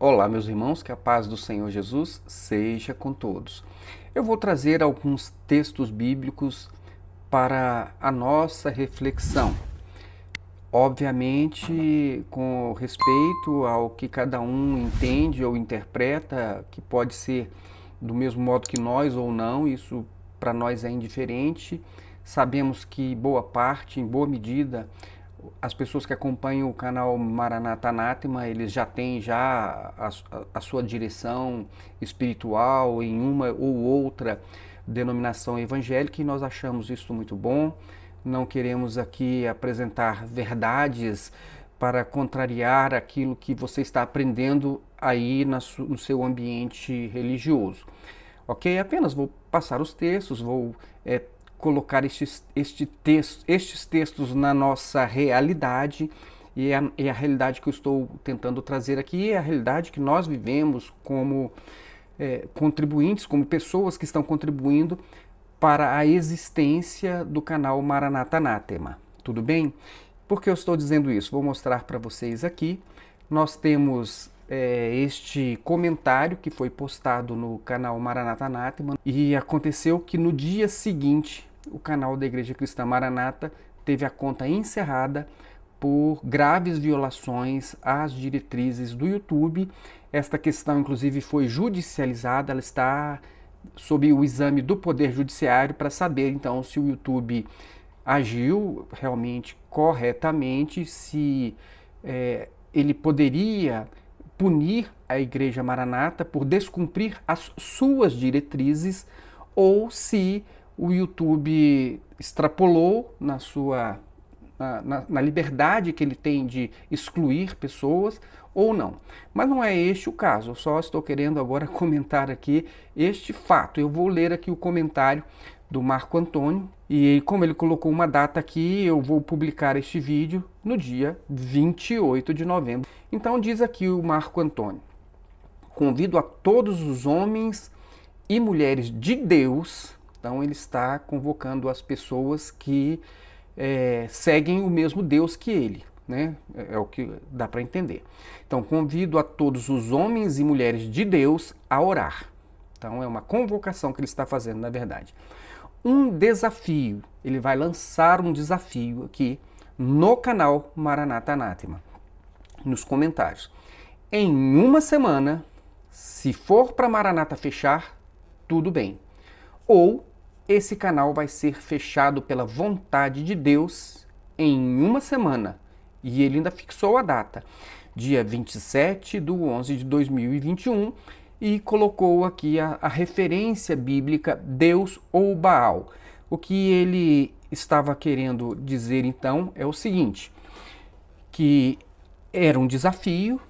Olá, meus irmãos, que a paz do Senhor Jesus seja com todos. Eu vou trazer alguns textos bíblicos para a nossa reflexão. Obviamente, com respeito ao que cada um entende ou interpreta, que pode ser do mesmo modo que nós ou não, isso para nós é indiferente. Sabemos que boa parte, em boa medida, as pessoas que acompanham o canal Maranata Anátema, eles já têm a sua direção espiritual em uma ou outra denominação evangélica, e nós achamos isso muito bom. Não queremos aqui apresentar verdades para contrariar aquilo que você está aprendendo aí no seu ambiente religioso. Ok? Apenas vou passar os textos, vou colocar estes textos na nossa realidade, e a realidade que eu estou tentando trazer aqui é a realidade que nós vivemos como contribuintes, como pessoas que estão contribuindo para a existência do canal Maranata Anátema. Tudo bem? Por que eu estou dizendo isso? Vou mostrar para vocês aqui. Nós temos este comentário que foi postado no canal Maranata Anátema, e aconteceu que no dia seguinte o canal da Igreja Cristã Maranata teve a conta encerrada por graves violações às diretrizes do YouTube. Esta questão, inclusive, foi judicializada, ela está sob o exame do Poder Judiciário para saber, então, se o YouTube agiu realmente corretamente, se ele poderia punir a Igreja Maranata por descumprir as suas diretrizes, ou se o YouTube extrapolou na liberdade que ele tem de excluir pessoas ou não. Mas não é este o caso, eu só estou querendo agora comentar aqui este fato. Eu vou ler aqui o comentário do Marco Antônio, e como ele colocou uma data aqui, eu vou publicar este vídeo no dia 28 de novembro. Então diz aqui o Marco Antônio: convido a todos os homens e mulheres de Deus. Então ele está convocando as pessoas que seguem o mesmo Deus que ele, né? É o que dá para entender. Então, convido a todos os homens e mulheres de Deus a orar. Então é uma convocação que ele está fazendo, na verdade. Um desafio, ele vai lançar um desafio aqui no canal Maranata Anátema, nos comentários. Em uma semana, se for para Maranata fechar, tudo bem. Ou esse canal vai ser fechado pela vontade de Deus em uma semana. E ele ainda fixou a data, dia 27/11/2021, e colocou aqui a referência bíblica Deus ou Baal. O que ele estava querendo dizer então é o seguinte, que era um desafio,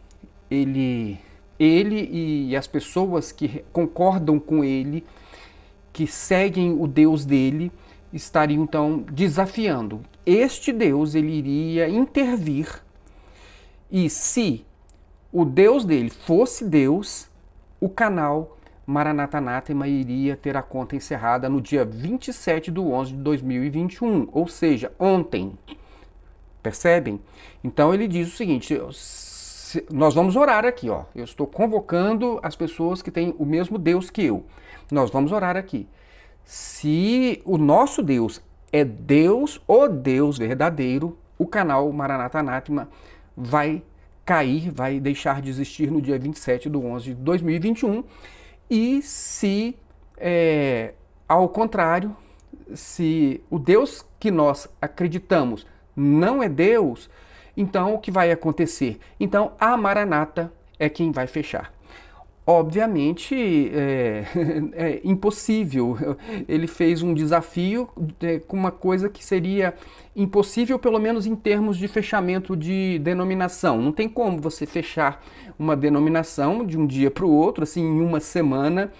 ele e as pessoas que concordam com ele, que seguem o Deus dele, estariam então desafiando. Este Deus, ele iria intervir, e se o Deus dele fosse Deus, o canal Maranata Anátema iria ter a conta encerrada no dia 27/11/2021, ou seja, ontem. Percebem? Então ele diz o seguinte: nós vamos orar aqui, ó. Eu estou convocando as pessoas que têm o mesmo Deus que eu. Nós vamos orar aqui. Se o nosso Deus é Deus, o Deus verdadeiro, o canal Maranata Anátema vai cair, vai deixar de existir no dia 27/11/2021. E se, ao contrário, se o Deus que nós acreditamos não é Deus, então o que vai acontecer? Então a Maranata é quem vai fechar. Obviamente é impossível. Ele fez um desafio com uma coisa que seria impossível, pelo menos em termos de fechamento de denominação. Não tem como você fechar uma denominação de um dia para o outro, assim, em uma semana,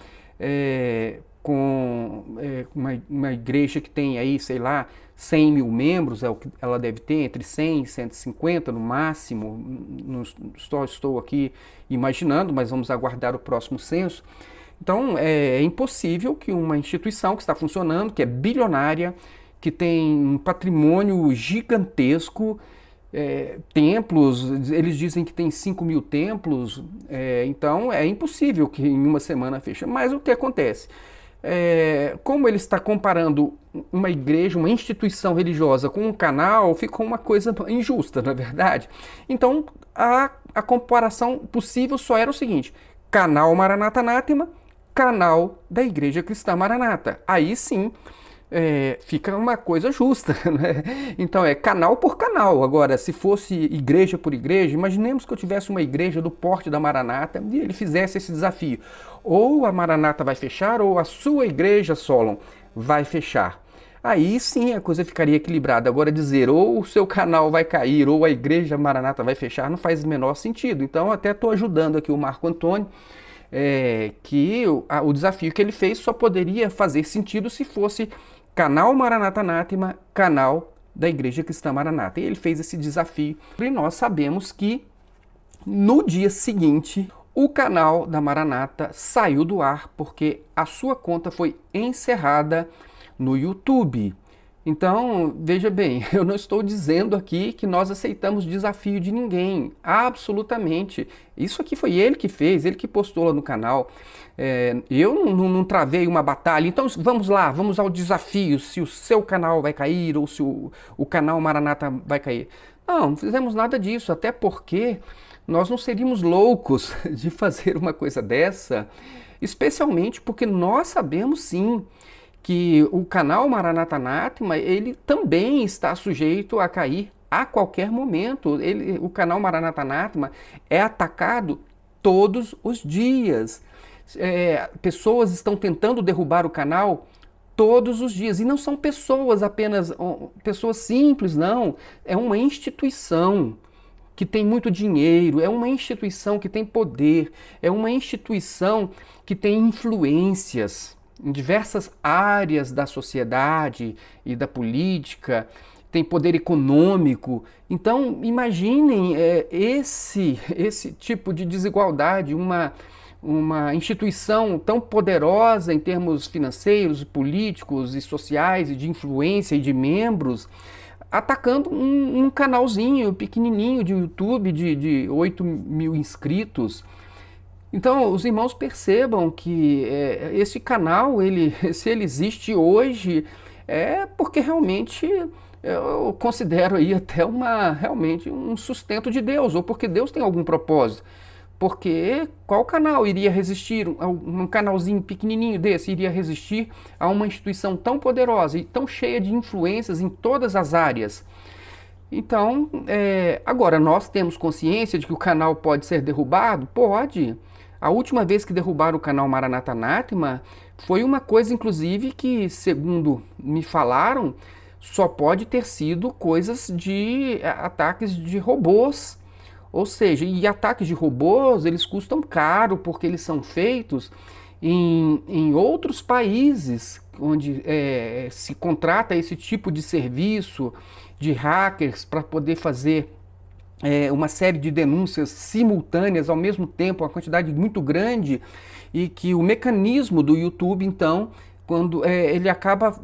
uma igreja que tem aí, sei lá, 100 mil membros, é o que ela deve ter, entre 100 e 150 no máximo, não estou aqui imaginando, mas vamos aguardar o próximo censo. Então, é impossível que uma instituição que está funcionando, que é bilionária, que tem um patrimônio gigantesco, templos, eles dizem que tem 5 mil templos, então é impossível que em uma semana feche. Mas o que acontece? Como ele está comparando uma igreja, uma instituição religiosa com um canal, ficou uma coisa injusta, na verdade. Então, a comparação possível só era o seguinte: canal Maranata Anátema, canal da Igreja Cristã Maranata. Aí sim, fica uma coisa justa, né? Então é canal por canal. Agora, se fosse igreja por igreja, imaginemos que eu tivesse uma igreja do porte da Maranata e ele fizesse esse desafio. Ou a Maranata vai fechar, ou a sua igreja, Solon, vai fechar. Aí sim a coisa ficaria equilibrada. Agora dizer ou o seu canal vai cair, ou a igreja Maranata vai fechar, não faz o menor sentido. Então até estou ajudando aqui o Marco Antônio, que o desafio que ele fez só poderia fazer sentido se fosse canal Maranata Anátema, canal da Igreja Cristã Maranata. E ele fez esse desafio. E nós sabemos que no dia seguinte o canal da Maranata saiu do ar porque a sua conta foi encerrada no YouTube. Então, veja bem, eu não estou dizendo aqui que nós aceitamos desafio de ninguém, absolutamente. Isso aqui foi ele que fez, ele que postou lá no canal. Eu não travei uma batalha, então vamos lá, vamos ao desafio, se o seu canal vai cair ou se o canal Maranata vai cair. Não fizemos nada disso, até porque nós não seríamos loucos de fazer uma coisa dessa, especialmente porque nós sabemos sim que o canal Maranata Anátema, ele também está sujeito a cair a qualquer momento. O canal Maranata Anátema é atacado todos os dias. Pessoas estão tentando derrubar o canal todos os dias. E não são pessoas apenas, pessoas simples, não. É uma instituição que tem muito dinheiro, é uma instituição que tem poder, é uma instituição que tem influências em diversas áreas da sociedade e da política, tem poder econômico. Então, imaginem esse tipo de desigualdade, uma instituição tão poderosa em termos financeiros, políticos e sociais, e de influência e de membros, atacando um canalzinho pequenininho de YouTube de 8 mil inscritos. Então, os irmãos percebam que esse canal, se ele existe hoje, é porque realmente eu considero aí até realmente um sustento de Deus, ou porque Deus tem algum propósito. Porque qual canal iria resistir, um canalzinho pequenininho desse, iria resistir a uma instituição tão poderosa e tão cheia de influências em todas as áreas? Então, agora, nós temos consciência de que o canal pode ser derrubado? Pode. A última vez que derrubaram o canal Maranata Anátema foi uma coisa, inclusive, que, segundo me falaram, só pode ter sido coisas de ataques de robôs. Ou seja, e ataques de robôs, eles custam caro, porque eles são feitos em outros países, onde se contrata esse tipo de serviço de hackers para poder fazer uma série de denúncias simultâneas ao mesmo tempo, uma quantidade muito grande, e que o mecanismo do YouTube, então, quando ele acaba,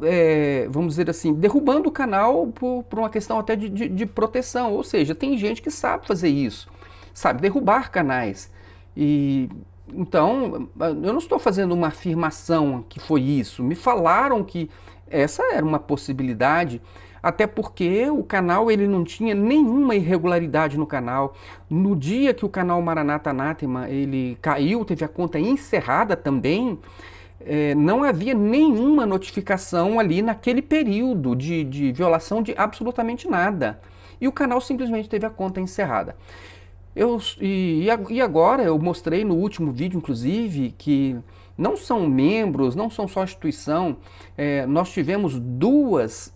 vamos dizer assim, derrubando o canal por uma questão até de proteção. Ou seja, tem gente que sabe fazer isso, sabe derrubar canais. E então, eu não estou fazendo uma afirmação que foi isso. Me falaram que essa era uma possibilidade, até porque o canal ele não tinha nenhuma irregularidade no canal. No dia que o canal Maranata Anátema ele caiu, teve a conta encerrada também, não havia nenhuma notificação ali naquele período de violação de absolutamente nada. E o canal simplesmente teve a conta encerrada. E agora eu mostrei no último vídeo, inclusive, que não são membros, não são só instituição, nós tivemos duas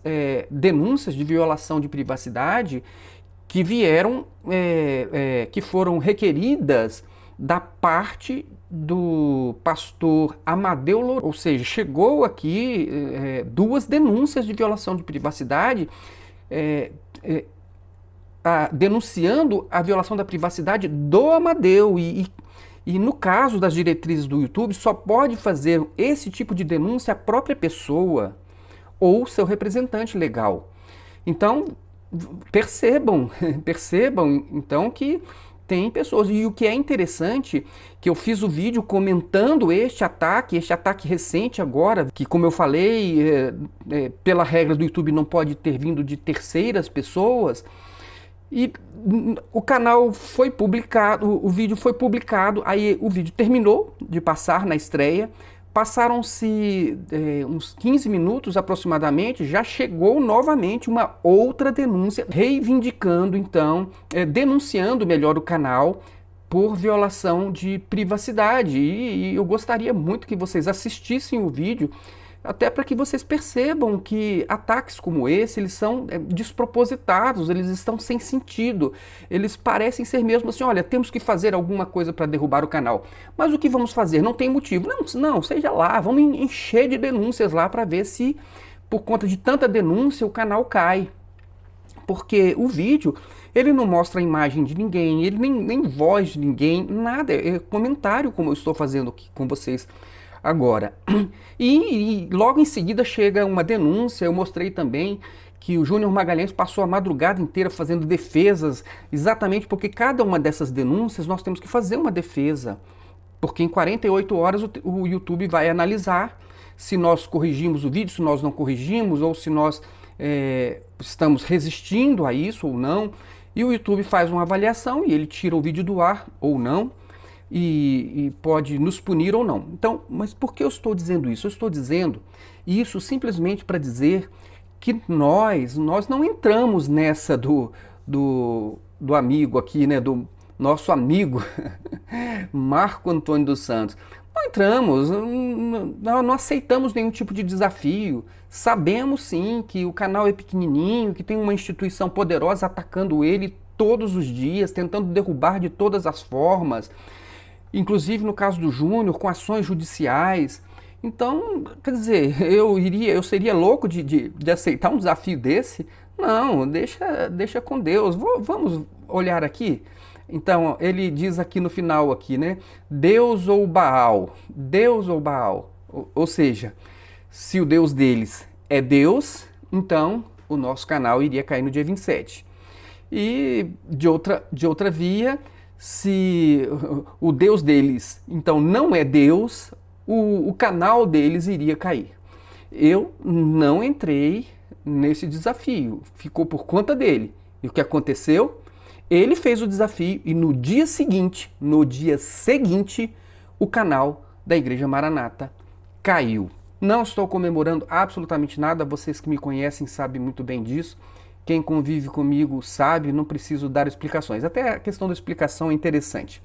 denúncias de violação de privacidade que vieram, que foram requeridas da parte do pastor Amadeu Loureiro. Ou seja, chegou aqui duas denúncias de violação de privacidade, denunciando a violação da privacidade do Amadeu. E no caso das diretrizes do YouTube, só pode fazer esse tipo de denúncia a própria pessoa ou seu representante legal. Então, percebam então que tem pessoas. E o que é interessante, que eu fiz o vídeo comentando este ataque recente agora, que como eu falei, pela regra do YouTube não pode ter vindo de terceiras pessoas. E o canal foi publicado, o vídeo foi publicado, aí o vídeo terminou de passar na estreia, passaram-se uns 15 minutos aproximadamente, já chegou novamente uma outra denúncia, reivindicando então, denunciando melhor o canal por violação de privacidade. E eu gostaria muito que vocês assistissem o vídeo, até para que vocês percebam que ataques como esse, eles são despropositados, eles estão sem sentido, eles parecem ser mesmo assim, olha, temos que fazer alguma coisa para derrubar o canal. Mas o que vamos fazer? Não tem motivo. Não, seja lá, vamos encher de denúncias lá para ver se, por conta de tanta denúncia, o canal cai. Porque o vídeo, ele não mostra a imagem de ninguém, ele nem voz de ninguém, nada, é comentário como eu estou fazendo aqui com vocês agora. E logo em seguida chega uma denúncia. Eu mostrei também que o Júnior Magalhães passou a madrugada inteira fazendo defesas, exatamente porque cada uma dessas denúncias nós temos que fazer uma defesa, porque em 48 horas o YouTube vai analisar se nós corrigimos o vídeo, se nós não corrigimos, ou se nós estamos resistindo a isso ou não, e o YouTube faz uma avaliação e ele tira o vídeo do ar ou não, e pode nos punir ou não. Então, mas por que eu estou dizendo isso? Eu estou dizendo isso simplesmente para dizer que nós não entramos nessa do amigo aqui, né, do nosso amigo Marco Antônio dos Santos. Não entramos, não aceitamos nenhum tipo de desafio. Sabemos sim que o canal é pequenininho, que tem uma instituição poderosa atacando ele todos os dias, tentando derrubar de todas as formas, inclusive no caso do Júnior, com ações judiciais. Então, quer dizer, eu seria louco de aceitar um desafio desse? Não, deixa com Deus. Vamos olhar aqui. Então, ele diz aqui no final, aqui, né? Deus ou Baal? Deus ou Baal? Ou seja, se o Deus deles é Deus, então o nosso canal iria cair no dia 27. E de outra via, se o Deus deles, então, não é Deus, o canal deles iria cair. Eu não entrei nesse desafio, ficou por conta dele. E o que aconteceu? Ele fez o desafio e no dia seguinte, o canal da Igreja Maranata caiu. Não estou comemorando absolutamente nada, vocês que me conhecem sabem muito bem disso. Quem convive comigo sabe, não preciso dar explicações. Até a questão da explicação é interessante.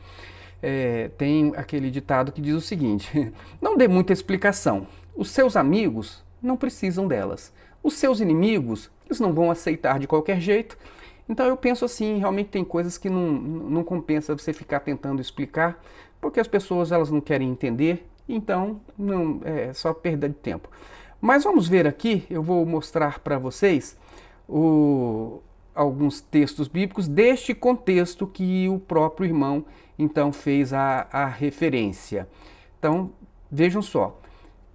Tem aquele ditado que diz o seguinte: não dê muita explicação. Os seus amigos não precisam delas. Os seus inimigos, eles não vão aceitar de qualquer jeito. Então eu penso assim, realmente tem coisas que não compensa você ficar tentando explicar, porque as pessoas elas não querem entender, então não é só perda de tempo. Mas vamos ver aqui, eu vou mostrar para vocês alguns textos bíblicos deste contexto que o próprio irmão então fez a referência. Então vejam só,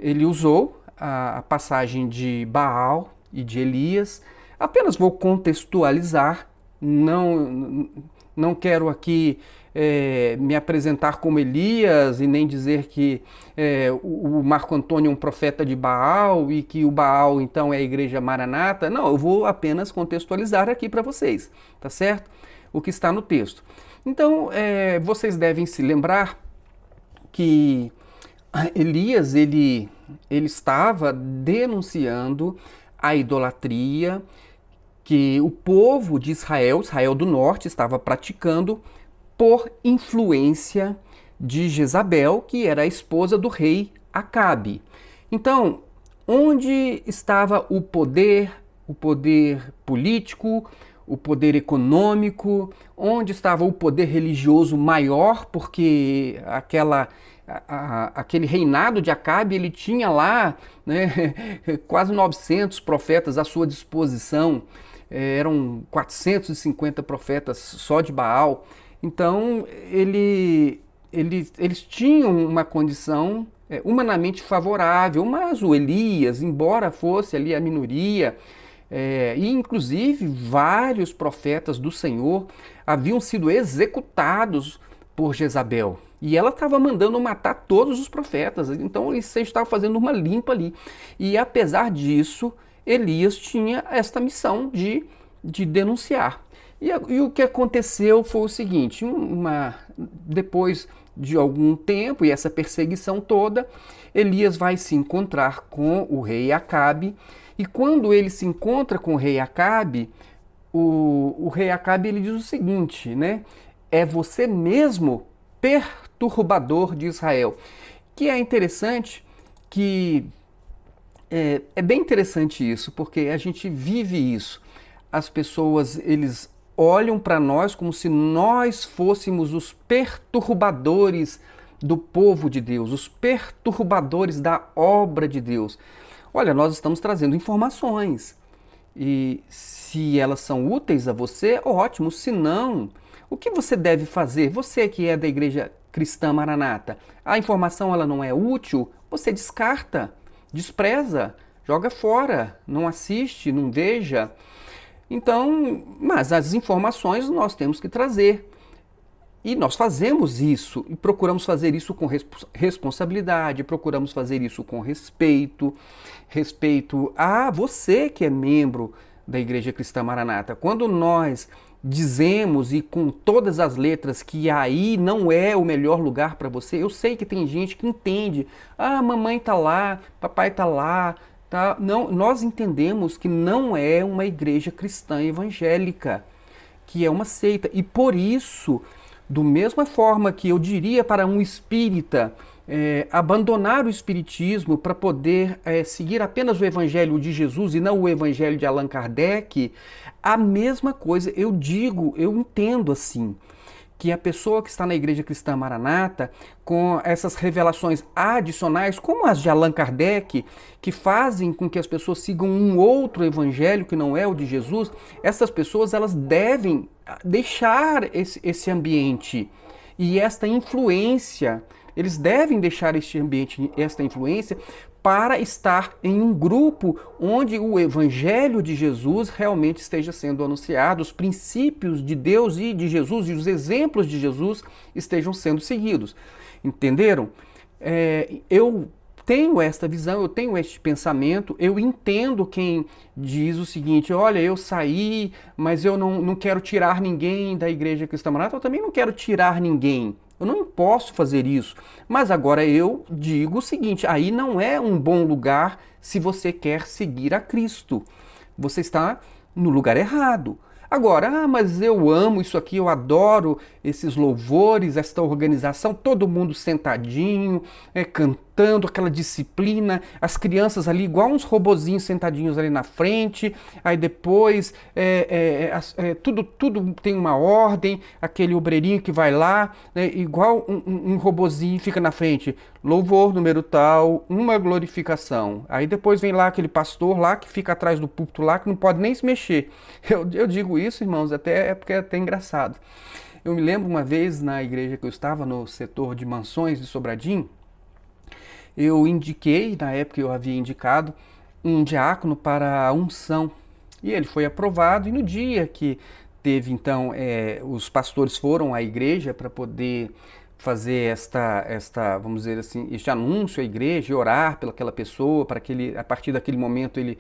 ele usou a passagem de Baal e de Elias. Apenas vou contextualizar, não quero aqui me apresentar como Elias e nem dizer que o Marco Antônio é um profeta de Baal e que o Baal então é a Igreja Maranata. Não, eu vou apenas contextualizar aqui para vocês, tá certo? O que está no texto. Então, vocês devem se lembrar que Elias, ele estava denunciando a idolatria que o povo de Israel do Norte, estava praticando por influência de Jezabel, que era a esposa do rei Acabe. Então, onde estava o poder político, o poder econômico, onde estava o poder religioso maior, porque aquele reinado de Acabe, ele tinha lá, né, quase 900 profetas à sua disposição, eram 450 profetas só de Baal. Então, eles tinham uma condição humanamente favorável, mas o Elias, embora fosse ali a minoria, e inclusive vários profetas do Senhor haviam sido executados por Jezabel. E ela estava mandando matar todos os profetas, então eles estavam fazendo uma limpa ali. E apesar disso, Elias tinha esta missão de denunciar. E o que aconteceu foi o seguinte: depois de algum tempo e essa perseguição toda, Elias vai se encontrar com o rei Acabe. E quando ele se encontra com o rei Acabe, o rei Acabe ele diz o seguinte, né? É você mesmo, perturbador de Israel. Que é interessante, que é bem interessante isso, porque a gente vive isso. As pessoas, eles olham para nós como se nós fôssemos os perturbadores do povo de Deus, os perturbadores da obra de Deus. Olha, nós estamos trazendo informações e se elas são úteis a você, ótimo. Se não, o que você deve fazer? Você que é da Igreja Cristã Maranata, a informação ela não é útil, você descarta, despreza, joga fora, não assiste, não veja. Então, mas as informações nós temos que trazer. E nós fazemos isso e procuramos fazer isso com responsabilidade, procuramos fazer isso com respeito a você que é membro da Igreja Cristã Maranata. Quando nós dizemos e com todas as letras que aí não é o melhor lugar para você, eu sei que tem gente que entende, mamãe tá lá, papai tá lá, tá? Não, nós entendemos que não é uma igreja cristã evangélica, que é uma seita, e por isso, do mesma forma que eu diria para um espírita abandonar o espiritismo para poder seguir apenas o evangelho de Jesus e não o evangelho de Allan Kardec, a mesma coisa eu digo, eu entendo assim, que a pessoa que está na Igreja Cristã Maranata, com essas revelações adicionais, como as de Allan Kardec, que fazem com que as pessoas sigam um outro evangelho que não é o de Jesus, essas pessoas elas devem deixar esse ambiente e esta influência, eles devem deixar este ambiente, esta influência, para estar em um grupo onde o Evangelho de Jesus realmente esteja sendo anunciado, os princípios de Deus e de Jesus e os exemplos de Jesus estejam sendo seguidos. Entenderam? Eu tenho esta visão, eu tenho este pensamento, eu entendo quem diz o seguinte: olha, eu saí, mas eu não quero tirar ninguém da Igreja Cristã Maranata, eu também não quero tirar ninguém. Eu não posso fazer isso. Mas agora eu digo o seguinte: aí não é um bom lugar se você quer seguir a Cristo. Você está no lugar errado. Agora, mas eu amo isso aqui, eu adoro esses louvores, esta organização, todo mundo sentadinho, cantando, aquela disciplina, as crianças ali igual uns robozinhos sentadinhos ali na frente, aí depois tudo tem uma ordem, aquele obreirinho que vai lá, né, igual um robozinho fica na frente, louvor número tal, uma glorificação. Aí depois vem lá aquele pastor lá que fica atrás do púlpito lá, que não pode nem se mexer. Eu digo isso, irmãos, porque é até engraçado. Eu me lembro uma vez na igreja que eu estava, no setor de mansões de Sobradinho, eu indiquei, na época eu havia indicado, um diácono para a unção. E ele foi aprovado, e no dia que teve, então, os pastores foram à igreja para poder fazer vamos dizer assim, este anúncio à igreja e orar pelaquela pessoa, para que ele, a partir daquele momento ele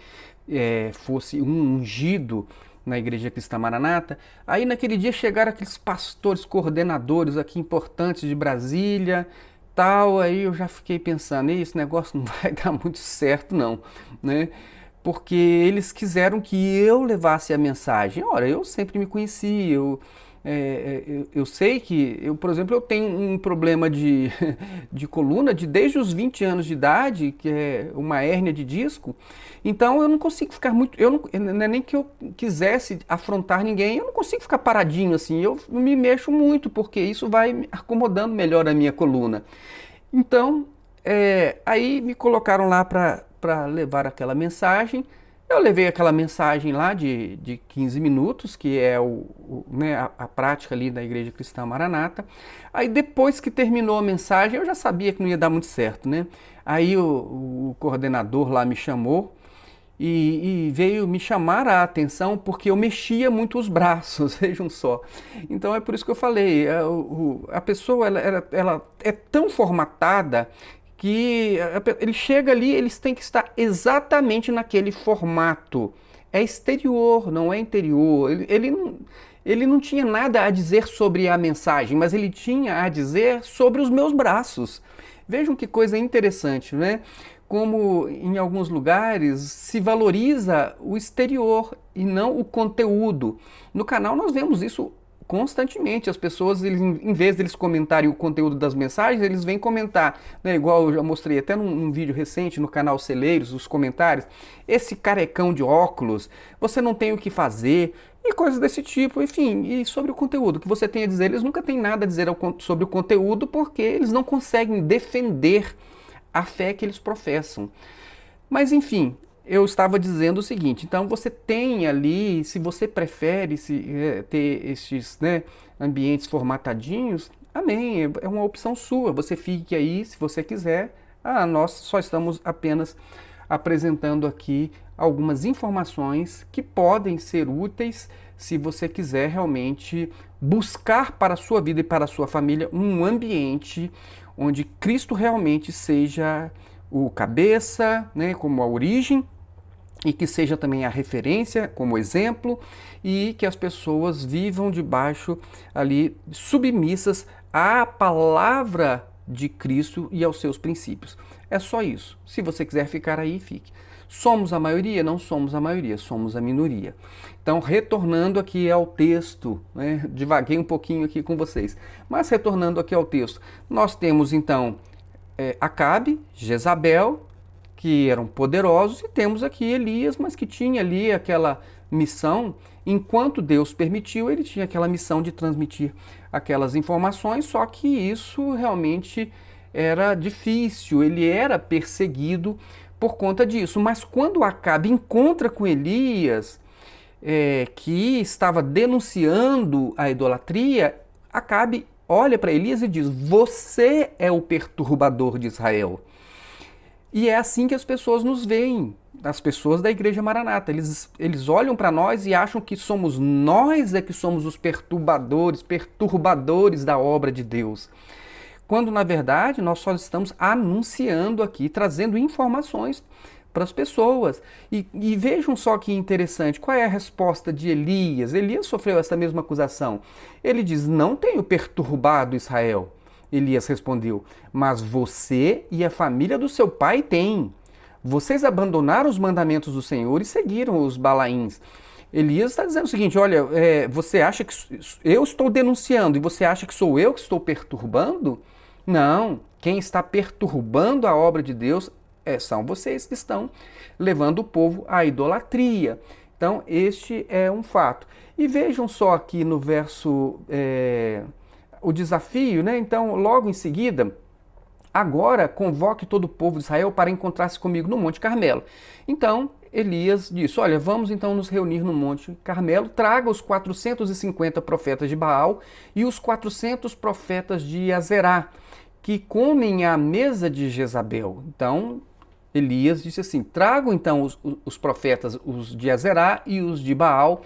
fosse um ungido na Igreja Cristã Maranata. Aí naquele dia chegaram aqueles pastores coordenadores aqui importantes de Brasília, tal, aí eu já fiquei pensando, esse negócio não vai dar muito certo não, né? Porque eles quiseram que eu levasse a mensagem. Ora, eu sempre me conheci, Eu sei que, por exemplo, eu tenho um problema de coluna desde os 20 anos de idade, que é uma hérnia de disco. Então eu não consigo ficar muito. Não é nem que eu quisesse afrontar ninguém, eu não consigo ficar paradinho assim. Eu me mexo muito, porque isso vai me acomodando melhor a minha coluna. Então, aí me colocaram lá para levar aquela mensagem. Eu levei aquela mensagem lá de 15 minutos, que é né, a prática ali da Igreja Cristã Maranata. Aí depois que terminou a mensagem, eu já sabia que não ia dar muito certo, né? Aí o coordenador lá me chamou e veio me chamar a atenção porque eu mexia muito os braços, vejam só. Então é por isso que eu falei, a pessoa ela é tão formatada que ele chega ali, eles têm que estar exatamente naquele formato. É exterior, não é interior. Ele não tinha nada a dizer sobre a mensagem, mas ele tinha a dizer sobre os meus braços. Vejam que coisa interessante, né? Como em alguns lugares se valoriza o exterior e não o conteúdo. No canal nós vemos isso constantemente. As pessoas, em vez deles comentarem o conteúdo das mensagens, eles vêm comentar, né, igual eu já mostrei até num vídeo recente no canal Celeiros, os comentários, esse carecão de óculos, você não tem o que fazer, e coisas desse tipo, enfim, e sobre o conteúdo, o que você tem a dizer, eles nunca têm nada a dizer sobre o conteúdo, porque eles não conseguem defender a fé que eles professam. Mas enfim, eu estava dizendo o seguinte, então você tem ali, se você prefere ter estes, né, ambientes formatadinhos, amém, é uma opção sua, você fique aí se você quiser. Nós só estamos apenas apresentando aqui algumas informações que podem ser úteis se você quiser realmente buscar para a sua vida e para a sua família um ambiente onde Cristo realmente seja o cabeça, né, como a origem, e que seja também a referência como exemplo, e que as pessoas vivam debaixo ali submissas à palavra de Cristo e aos seus princípios. É só isso. Se você quiser ficar aí, fique. Somos a maioria? Não somos a maioria, somos a minoria. Então, retornando aqui ao texto, né, divaguei um pouquinho aqui com vocês, mas retornando aqui ao texto, nós temos então Acabe, Jezabel, que eram poderosos, e temos aqui Elias, mas que tinha ali aquela missão, enquanto Deus permitiu, ele tinha aquela missão de transmitir aquelas informações, só que isso realmente era difícil, ele era perseguido por conta disso. Mas quando Acabe encontra com Elias, que estava denunciando a idolatria, Acabe olha para Elias e diz: você é o perturbador de Israel. E é assim que as pessoas nos veem, as pessoas da Igreja Maranata. Eles olham para nós e acham que somos nós que somos os perturbadores da obra de Deus. Quando, na verdade, nós só estamos anunciando aqui, trazendo informações para as pessoas. E vejam só que interessante, qual é a resposta de Elias? Elias sofreu essa mesma acusação. Ele diz: não tenho perturbado Israel. Elias respondeu: mas você e a família do seu pai têm. Vocês abandonaram os mandamentos do Senhor e seguiram os Balaíns. Elias está dizendo o seguinte: olha, você acha que eu estou denunciando e você acha que sou eu que estou perturbando? Não, quem está perturbando a obra de Deus são vocês que estão levando o povo à idolatria. Então, este é um fato. E vejam só aqui no verso, o desafio, né? Então, logo em seguida, agora convoque todo o povo de Israel para encontrar-se comigo no Monte Carmelo. Então, Elias disse: olha, vamos então nos reunir no Monte Carmelo, traga os 450 profetas de Baal e os 400 profetas de Azerá, que comem à mesa de Jezabel. Então, Elias disse assim: tragam então os profetas, os de Azerá e os de Baal,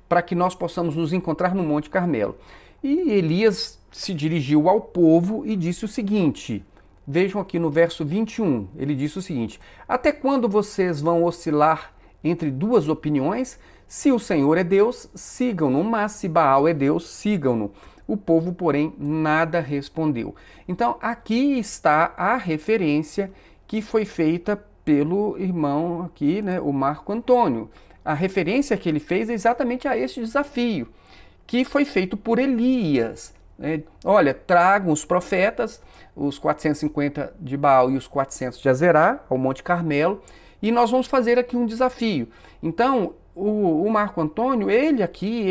para que nós possamos nos encontrar no Monte Carmelo. E Elias se dirigiu ao povo e disse o seguinte, vejam aqui no verso 21, ele disse o seguinte: até quando vocês vão oscilar entre duas opiniões? Se o Senhor é Deus, sigam-no, mas se Baal é Deus, sigam-no. O povo, porém, nada respondeu. Então, aqui está a referência que foi feita pelo irmão aqui, né, o Marco Antônio. A referência que ele fez é exatamente a este desafio, que foi feito por Elias. Olha, tragam os profetas, os 450 de Baal e os 400 de Azerá, ao Monte Carmelo, e nós vamos fazer aqui um desafio. Então, o Marco Antônio, ele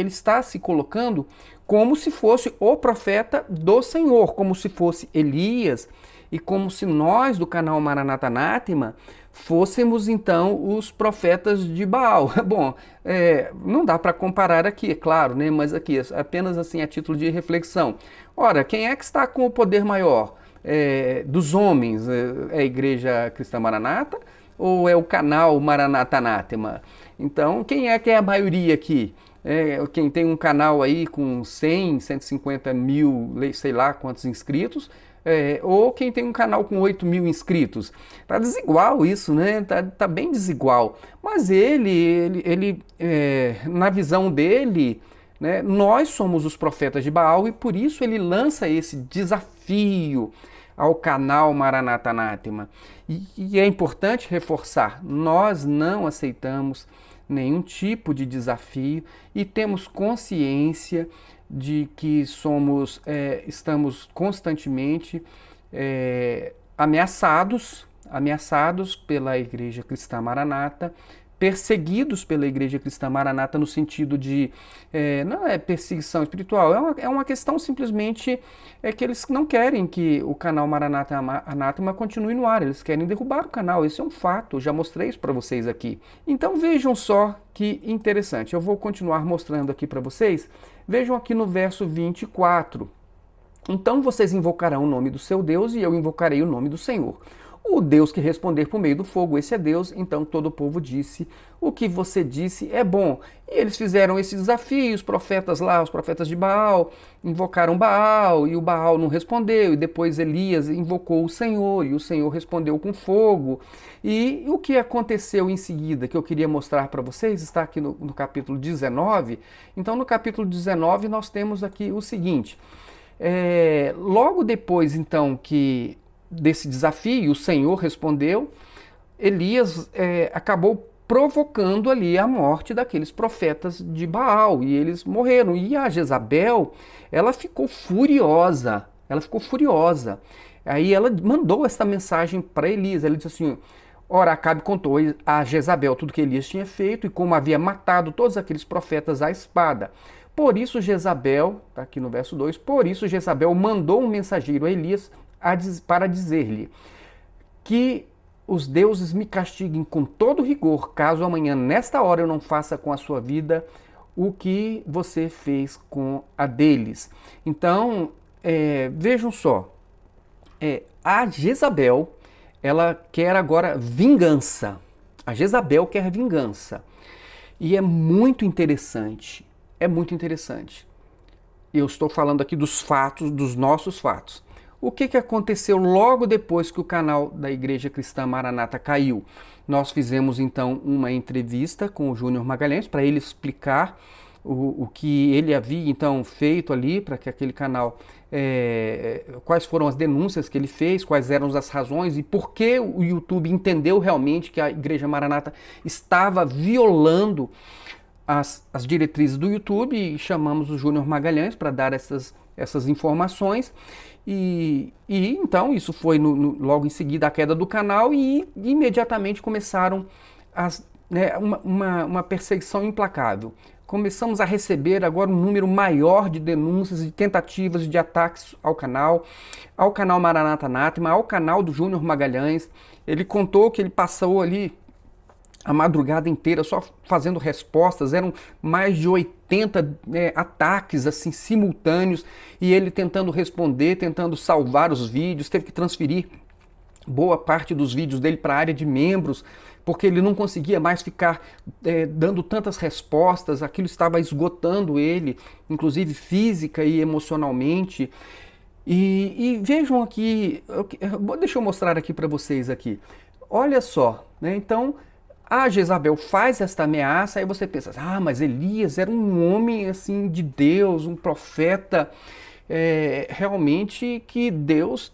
está se colocando como se fosse o profeta do Senhor, como se fosse Elias, e como se nós do canal Maranata Anátema fôssemos então os profetas de Baal. Bom, não dá para comparar aqui, é claro, né? Mas aqui apenas assim a título de reflexão. Ora, quem é que está com o poder maior? Dos homens? É a Igreja Cristã Maranata ou é o canal Maranata Anátema? Então, quem é que é a maioria aqui? Quem tem um canal aí com 100, 150 mil, sei lá quantos inscritos, ou quem tem um canal com 8 mil inscritos. Tá desigual isso, né? Tá bem desigual. Mas ele na visão dele, né, nós somos os profetas de Baal e por isso ele lança esse desafio ao canal Maranata Anátema. E é importante reforçar, nós não aceitamos nenhum tipo de desafio e temos consciência de que estamos constantemente ameaçados pela Igreja Cristã Maranata, perseguidos pela Igreja Cristã Maranata no sentido de, não é perseguição espiritual, é uma questão simplesmente que eles não querem que o canal Maranata Anátema continue no ar, eles querem derrubar o canal, isso é um fato, eu já mostrei isso para vocês aqui. Então vejam só que interessante, eu vou continuar mostrando aqui para vocês, vejam aqui no verso 24, então vocês invocarão o nome do seu Deus e eu invocarei o nome do Senhor. O Deus que responder por meio do fogo, esse é Deus. Então todo o povo disse, o que você disse é bom. E eles fizeram esse desafio, os profetas lá, os profetas de Baal, invocaram Baal, e o Baal não respondeu, e depois Elias invocou o Senhor, e o Senhor respondeu com fogo. E o que aconteceu em seguida, que eu queria mostrar para vocês, está aqui no capítulo 19. Então no capítulo 19 nós temos aqui o seguinte, logo depois então que desse desafio, o Senhor respondeu, Elias acabou provocando ali a morte daqueles profetas de Baal, e eles morreram. E a Jezabel, ela ficou furiosa, Aí ela mandou essa mensagem para Elias, ela disse assim, ora, Acabe contou a Jezabel tudo que Elias tinha feito e como havia matado todos aqueles profetas à espada. Por isso Jezabel, está aqui no verso 2, por isso Jezabel mandou um mensageiro a Elias para dizer-lhe que os deuses me castiguem com todo rigor, caso amanhã, nesta hora, eu não faça com a sua vida o que você fez com a deles. Então, vejam só, a Jezabel, ela quer agora vingança. A Jezabel quer vingança. E é muito interessante, Eu estou falando aqui dos fatos, dos nossos fatos. O que aconteceu logo depois que o canal da Igreja Cristã Maranata caiu? Nós fizemos então uma entrevista com o Júnior Magalhães para ele explicar o que ele havia então feito ali para que aquele canal, quais foram as denúncias que ele fez, quais eram as razões e por que o YouTube entendeu realmente que a Igreja Maranata estava violando as diretrizes do YouTube, e chamamos o Júnior Magalhães para dar essas informações. E então isso foi logo em seguida a queda do canal e imediatamente começaram uma perseguição implacável. Começamos a receber agora um número maior de denúncias e tentativas de ataques ao canal Maranata Anátema, ao canal do Júnior Magalhães. Ele contou que ele passou ali a madrugada inteira só fazendo respostas, eram mais de 80 ataques assim simultâneos, e ele tentando responder, tentando salvar os vídeos, teve que transferir boa parte dos vídeos dele para a área de membros, porque ele não conseguia mais ficar dando tantas respostas, aquilo estava esgotando ele, inclusive física e emocionalmente. E vejam aqui, deixa eu mostrar aqui para vocês aqui, olha só, né? Então a Jezabel faz esta ameaça, aí você pensa, mas Elias era um homem assim de Deus, um profeta, realmente que Deus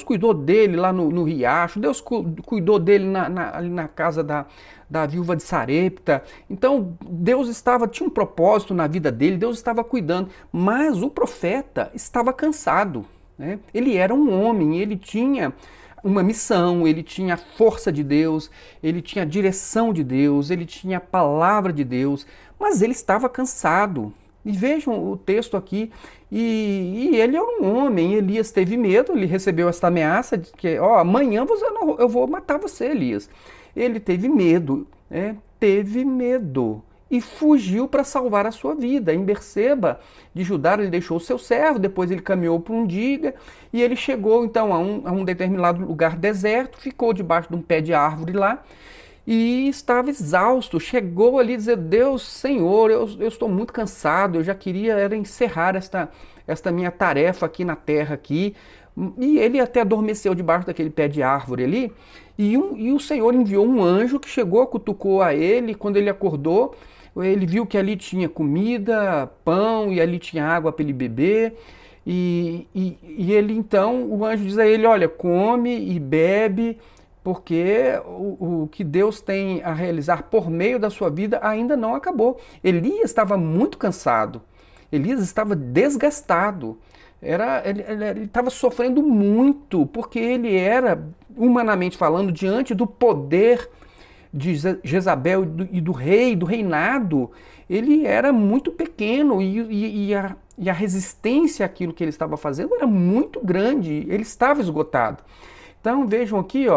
cuidou dele lá no riacho, Deus cuidou dele ali na casa da viúva de Sarepta. Então Deus tinha um propósito na vida dele, Deus estava cuidando, mas o profeta estava cansado, né? Ele era um homem, ele tinha uma missão, ele tinha a força de Deus, ele tinha a direção de Deus, ele tinha a palavra de Deus, mas ele estava cansado. E vejam o texto aqui, e ele era um homem, Elias teve medo, ele recebeu esta ameaça de que, amanhã eu vou matar você, Elias. Ele teve medo, teve medo e fugiu para salvar a sua vida. Em Berseba de Judá, ele deixou o seu servo, depois ele caminhou por um diga e ele chegou então a um determinado lugar deserto, ficou debaixo de um pé de árvore lá e estava exausto. Chegou ali a dizer: Deus, Senhor, eu estou muito cansado, eu já queria encerrar esta minha tarefa aqui na terra aqui. E ele até adormeceu debaixo daquele pé de árvore ali, e o Senhor enviou um anjo que chegou, cutucou a ele. Quando ele acordou, ele viu que ali tinha comida, pão, e ali tinha água para ele beber. E ele então, o anjo diz a ele: olha, come e bebe, porque o que Deus tem a realizar por meio da sua vida ainda não acabou. Elias estava muito cansado, Elias estava desgastado. Ele estava sofrendo muito, porque ele era, humanamente falando, diante do poder de Jezabel e do rei, do reinado, ele era muito pequeno e a resistência àquilo que ele estava fazendo era muito grande, ele estava esgotado. Então vejam aqui,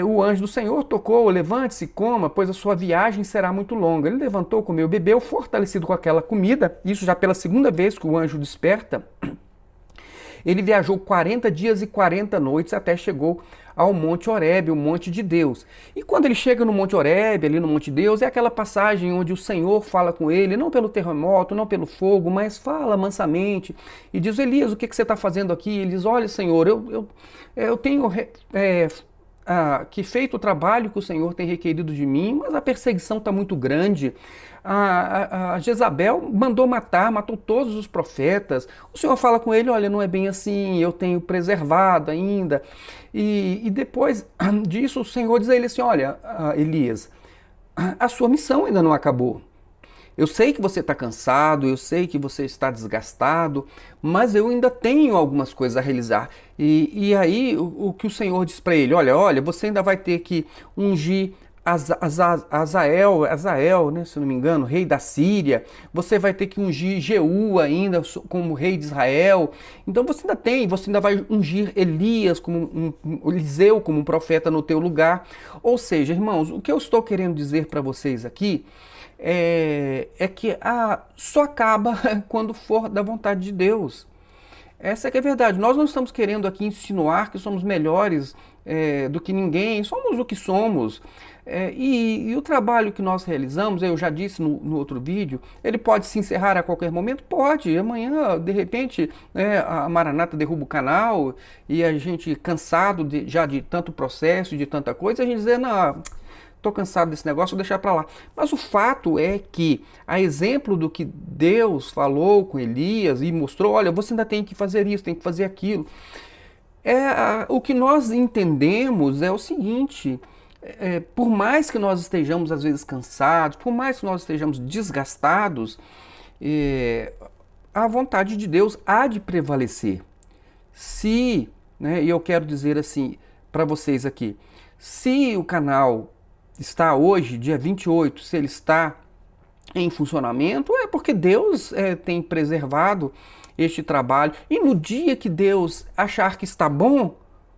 o anjo do Senhor tocou: levante-se, coma, pois a sua viagem será muito longa. Ele levantou, comeu, bebeu, fortalecido com aquela comida. Isso já pela segunda vez que o anjo desperta. Ele viajou 40 dias e 40 noites até chegou ao Monte Horebe, o Monte de Deus. E quando ele chega no Monte Horebe, ali no Monte de Deus, é aquela passagem onde o Senhor fala com ele, não pelo terremoto, não pelo fogo, mas fala mansamente e diz: Elias, o que você está fazendo aqui? Ele diz: olha, Senhor, eu tenho que feito o trabalho que o Senhor tem requerido de mim, mas a perseguição está muito grande. A Jezabel matou todos os profetas. O Senhor fala com ele: olha, não é bem assim, eu tenho preservado ainda. E depois disso o Senhor diz a ele assim: olha, Elias, a sua missão ainda não acabou. Eu sei que você está cansado, eu sei que você está desgastado, mas eu ainda tenho algumas coisas a realizar. E aí o que o Senhor diz para ele: olha, você ainda vai ter que ungir Azael, né, se não me engano, rei da Síria. Você vai ter que ungir Jeú ainda como rei de Israel. Então você ainda vai ungir Elias como Eliseu como um profeta no teu lugar. Ou seja, irmãos, o que eu estou querendo dizer para vocês aqui é que só acaba quando for da vontade de Deus. Essa é que é a verdade. Nós não estamos querendo aqui insinuar que somos melhores do que ninguém, somos o que somos. E o trabalho que nós realizamos, eu já disse no outro vídeo, ele pode se encerrar a qualquer momento? Pode. Amanhã, de repente, a Maranata derruba o canal e a gente, cansado já de tanto processo, de tanta coisa, a gente diz: não, estou cansado desse negócio, vou deixar para lá. Mas o fato é que, a exemplo do que Deus falou com Elias e mostrou: olha, você ainda tem que fazer isso, tem que fazer aquilo. O que nós entendemos é o seguinte: por mais que nós estejamos às vezes cansados, por mais que nós estejamos desgastados, a vontade de Deus há de prevalecer. E eu quero dizer assim para vocês aqui, se o canal está hoje, dia 28, se ele está em funcionamento, é porque Deus tem preservado este trabalho. E no dia que Deus achar que está bom,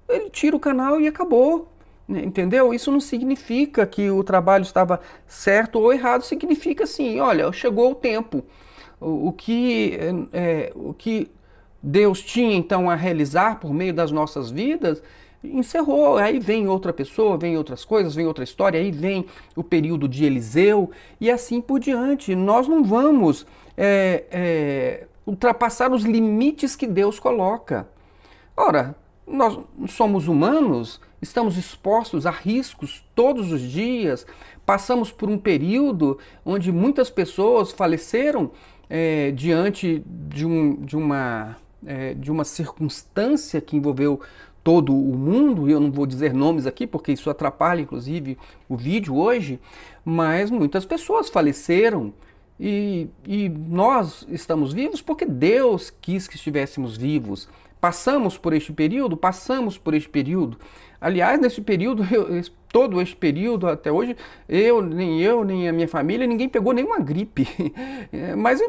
ele tira o canal e acabou. Entendeu? Isso não significa que o trabalho estava certo ou errado, significa assim: olha, chegou o tempo. O que Deus tinha então a realizar por meio das nossas vidas, encerrou. Aí vem outra pessoa, vem outras coisas, vem outra história, aí vem o período de Eliseu e assim por diante. Nós não vamos ultrapassar os limites que Deus coloca. Ora, nós somos humanos, estamos expostos a riscos todos os dias, passamos por um período onde muitas pessoas faleceram diante de uma circunstância que envolveu todo o mundo, e eu não vou dizer nomes aqui porque isso atrapalha inclusive o vídeo hoje, mas muitas pessoas faleceram e nós estamos vivos porque Deus quis que estivéssemos vivos. Passamos por este período? Passamos por este período. Aliás, nesse período, todo este período até hoje, eu, nem a minha família, ninguém pegou nenhuma gripe. Mas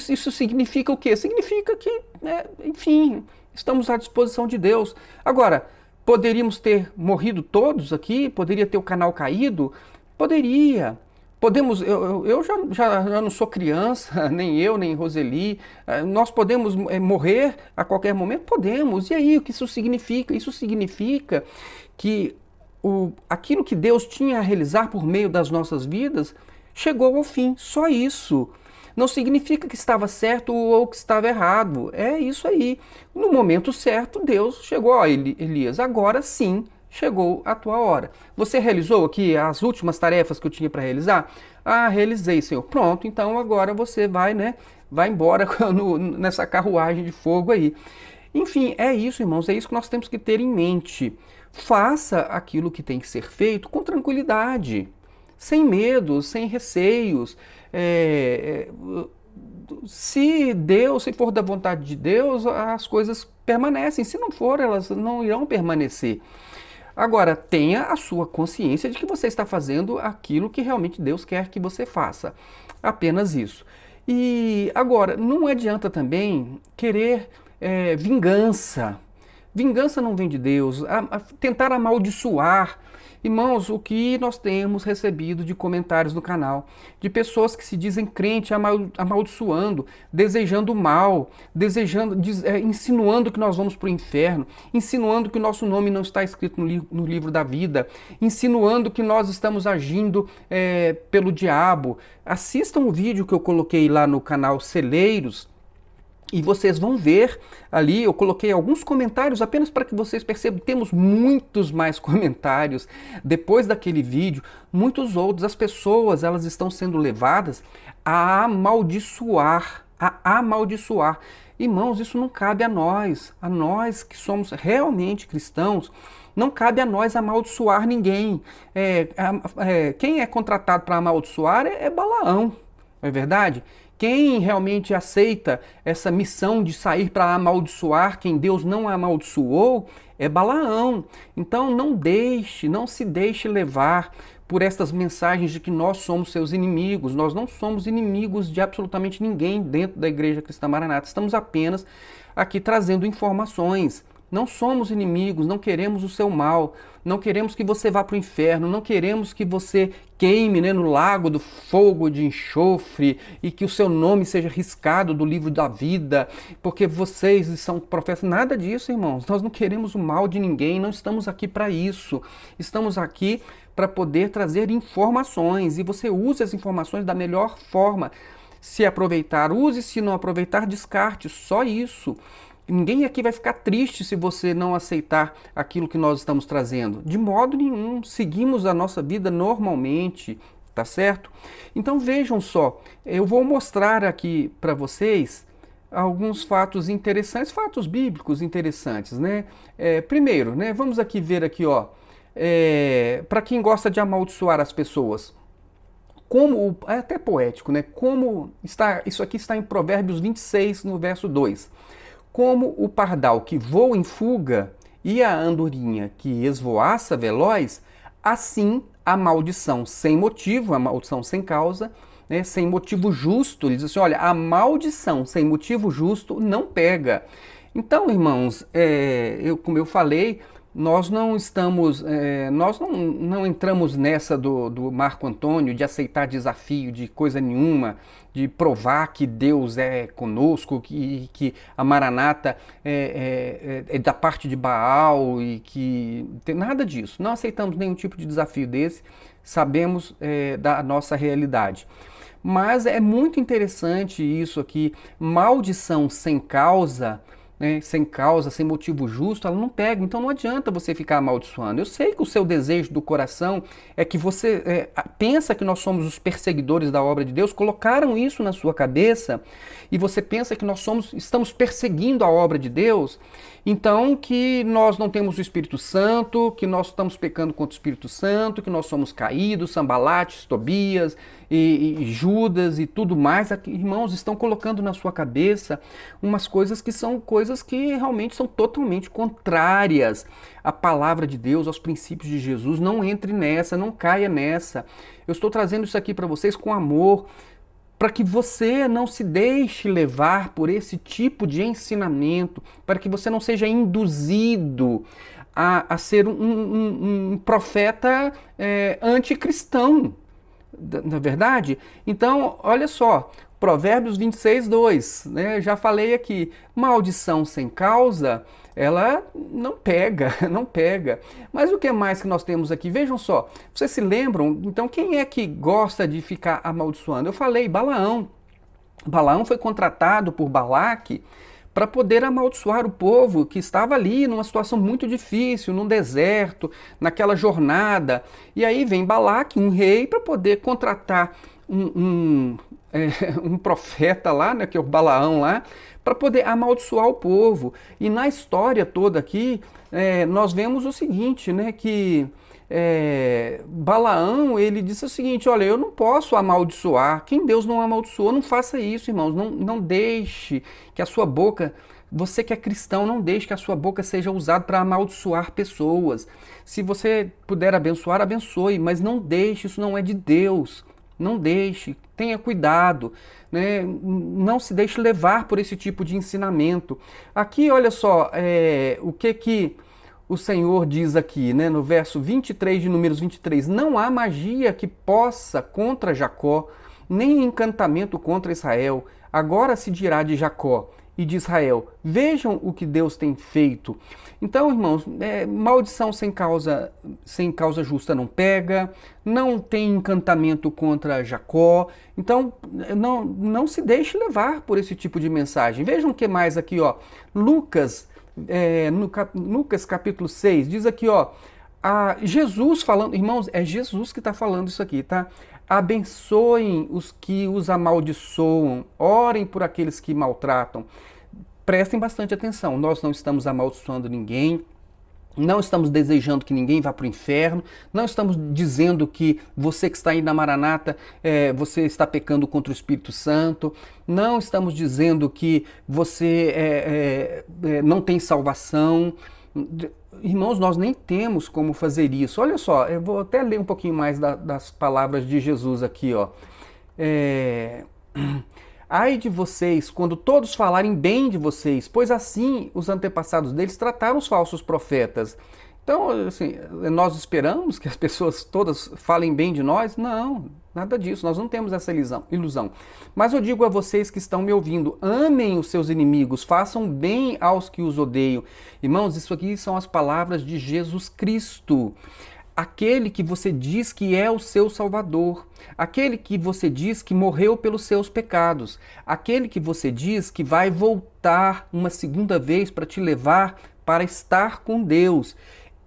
isso significa o quê? Significa que, enfim, estamos à disposição de Deus. Agora, poderíamos ter morrido todos aqui? Poderia ter o canal caído? Poderia. Podemos, eu já não sou criança, nem eu, nem Roseli. Nós podemos morrer a qualquer momento? Podemos. E aí, o que isso significa? Isso significa que aquilo que Deus tinha a realizar por meio das nossas vidas chegou ao fim. Só isso. Não significa que estava certo ou que estava errado. É isso aí. No momento certo, Deus chegou. Ó, Elias, agora sim chegou a tua hora. Você realizou aqui as últimas tarefas que eu tinha para realizar? Ah, realizei, Senhor. Pronto, então agora você vai, né? Vai embora nessa carruagem de fogo aí. Enfim, é isso, irmãos. É isso que nós temos que ter em mente. Faça aquilo que tem que ser feito com tranquilidade, sem medos, sem receios. Se for da vontade de Deus, as coisas permanecem. Se não for, elas não irão permanecer. Agora, tenha a sua consciência de que você está fazendo aquilo que realmente Deus quer que você faça. Apenas isso. E agora, não adianta também querer vingança. Vingança não vem de Deus. Tentar amaldiçoar. Irmãos, o que nós temos recebido de comentários no canal, de pessoas que se dizem crente amaldiçoando, desejando mal, insinuando que nós vamos para o inferno, insinuando que o nosso nome não está escrito no livro da vida, insinuando que nós estamos agindo pelo diabo. Assistam o vídeo que eu coloquei lá no canal Celeiros, e vocês vão ver ali, eu coloquei alguns comentários apenas para que vocês percebam, temos muitos mais comentários depois daquele vídeo, muitos outros. As pessoas, elas estão sendo levadas a amaldiçoar. Irmãos, isso não cabe a nós que somos realmente cristãos, não cabe a nós amaldiçoar ninguém. Quem é contratado para amaldiçoar é Balaão, não é verdade? Quem realmente aceita essa missão de sair para amaldiçoar quem Deus não amaldiçoou é Balaão. Então não se deixe levar por estas mensagens de que nós somos seus inimigos. Nós não somos inimigos de absolutamente ninguém dentro da Igreja Cristã Maranata. Estamos apenas aqui trazendo informações. Não somos inimigos, não queremos o seu mal, não queremos que você vá para o inferno, não queremos que você queime, né, no lago do fogo de enxofre e que o seu nome seja riscado do livro da vida, porque vocês são profetas. Nada disso, irmãos. Nós não queremos o mal de ninguém, não estamos aqui para isso. Estamos aqui para poder trazer informações e você usa as informações da melhor forma. Se aproveitar, use, se não aproveitar, descarte. Só isso. Ninguém aqui vai ficar triste se você não aceitar aquilo que nós estamos trazendo. De modo nenhum. Seguimos a nossa vida normalmente, tá certo? Então vejam só, eu vou mostrar aqui para vocês alguns fatos interessantes, fatos bíblicos interessantes, né? Primeiro, né? Vamos aqui ver aqui, ó. Para quem gosta de amaldiçoar as pessoas. É até poético, né? Isso aqui está em Provérbios 26, no verso 2. Como o pardal que voa em fuga e a andorinha que esvoaça veloz, assim a maldição sem motivo, a maldição sem causa, né, sem motivo justo. Ele diz assim, olha, a maldição sem motivo justo não pega. Então, irmãos, como eu falei, nós não estamos, nós não entramos nessa do Marco Antônio de aceitar desafio de coisa nenhuma, de provar que Deus é conosco, que a Maranata é da parte de Baal e que tem nada disso. Não aceitamos nenhum tipo de desafio desse, sabemos da nossa realidade. Mas é muito interessante isso aqui, maldição sem causa né, sem causa, sem motivo justo, ela não pega. Então não adianta você ficar amaldiçoando. Eu sei que o seu desejo do coração é que você pensa que nós somos os perseguidores da obra de Deus, colocaram isso na sua cabeça e você pensa que estamos perseguindo a obra de Deus, então que nós não temos o Espírito Santo, que nós estamos pecando contra o Espírito Santo, que nós somos caídos, Sambalates, Tobias e Judas e tudo mais. Aqui, irmãos, estão colocando na sua cabeça umas coisas que são coisas que realmente são totalmente contrárias à palavra de Deus, aos princípios de Jesus. Não entre nessa, não caia nessa. Eu estou trazendo isso aqui para vocês com amor, para que você não se deixe levar por esse tipo de ensinamento, para que você não seja induzido a ser um profeta anticristão, na verdade? Então, olha só, Provérbios 26, 2, né? Já falei aqui, maldição sem causa, ela não pega, não pega. Mas o que mais que nós temos aqui? Vejam só, vocês se lembram? Então, quem é que gosta de ficar amaldiçoando? Eu falei, Balaão. Balaão foi contratado por Balaque para poder amaldiçoar o povo que estava ali numa situação muito difícil, num deserto, naquela jornada. E aí vem Balaque, um rei, para poder contratar um profeta lá, né, que é o Balaão lá, para poder amaldiçoar o povo. E na história toda aqui, nós vemos o seguinte, né, que Balaão, ele disse o seguinte, olha, eu não posso amaldiçoar, quem Deus não amaldiçoou, não faça isso, irmãos, não deixe que a sua boca, você que é cristão, não deixe que a sua boca seja usada para amaldiçoar pessoas. Se você puder abençoar, abençoe, mas não deixe, isso não é de Deus, não deixe, tenha cuidado, né? Não se deixe levar por esse tipo de ensinamento. Aqui, olha só, o que o Senhor diz aqui, né, no verso 23 de Números 23, não há magia que possa contra Jacó, nem encantamento contra Israel. Agora se dirá de Jacó e de Israel, vejam o que Deus tem feito. Então, irmãos, maldição sem causa justa não pega, não tem encantamento contra Jacó. Então, não se deixe levar por esse tipo de mensagem. Vejam o que mais aqui, ó, Lucas capítulo 6, diz aqui, ó, Jesus falando, irmãos, é Jesus que está falando isso aqui, tá? Abençoem os que os amaldiçoam, orem por aqueles que maltratam. Prestem bastante atenção, nós não estamos amaldiçoando ninguém, não estamos desejando que ninguém vá para o inferno, não estamos dizendo que você que está aí na Maranata, você está pecando contra o Espírito Santo, não estamos dizendo que você não tem salvação. Irmãos, nós nem temos como fazer isso. Olha só, eu vou até ler um pouquinho mais das palavras de Jesus aqui, ó. Ai de vocês, quando todos falarem bem de vocês, pois assim os antepassados deles trataram os falsos profetas. Então, assim, nós esperamos que as pessoas todas falem bem de nós? Não, nada disso, nós não temos essa ilusão. Mas eu digo a vocês que estão me ouvindo, amem os seus inimigos, façam bem aos que os odeiam. Irmãos, isso aqui são as palavras de Jesus Cristo. Aquele que você diz que é o seu Salvador, aquele que você diz que morreu pelos seus pecados, aquele que você diz que vai voltar uma segunda vez para te levar para estar com Deus.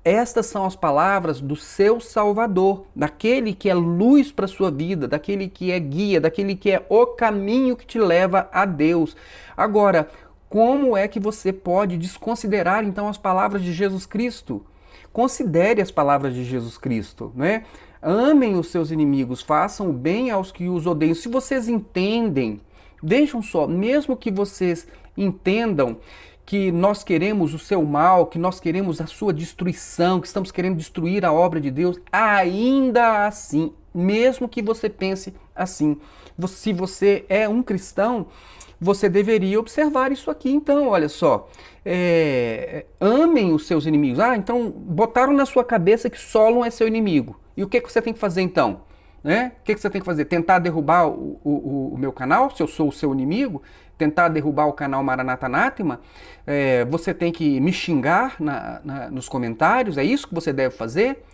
Estas são as palavras do seu Salvador, daquele que é luz para a sua vida, daquele que é guia, daquele que é o caminho que te leva a Deus. Agora, como é que você pode desconsiderar então as palavras de Jesus Cristo? Considere as palavras de Jesus Cristo, né? Amem os seus inimigos, façam o bem aos que os odeiam. Se vocês entendem, deixam só, mesmo que vocês entendam que nós queremos o seu mal, que nós queremos a sua destruição, que estamos querendo destruir a obra de Deus, ainda assim, mesmo que você pense assim, se você é um cristão, você deveria observar isso aqui. Então, olha só, amem os seus inimigos. Então botaram na sua cabeça que Solon é seu inimigo. E o que você tem que fazer então? Né? O que você tem que fazer? Tentar derrubar o meu canal, se eu sou o seu inimigo? Tentar derrubar o canal Maranata Anátema? Você tem que me xingar nos comentários? É isso que você deve fazer?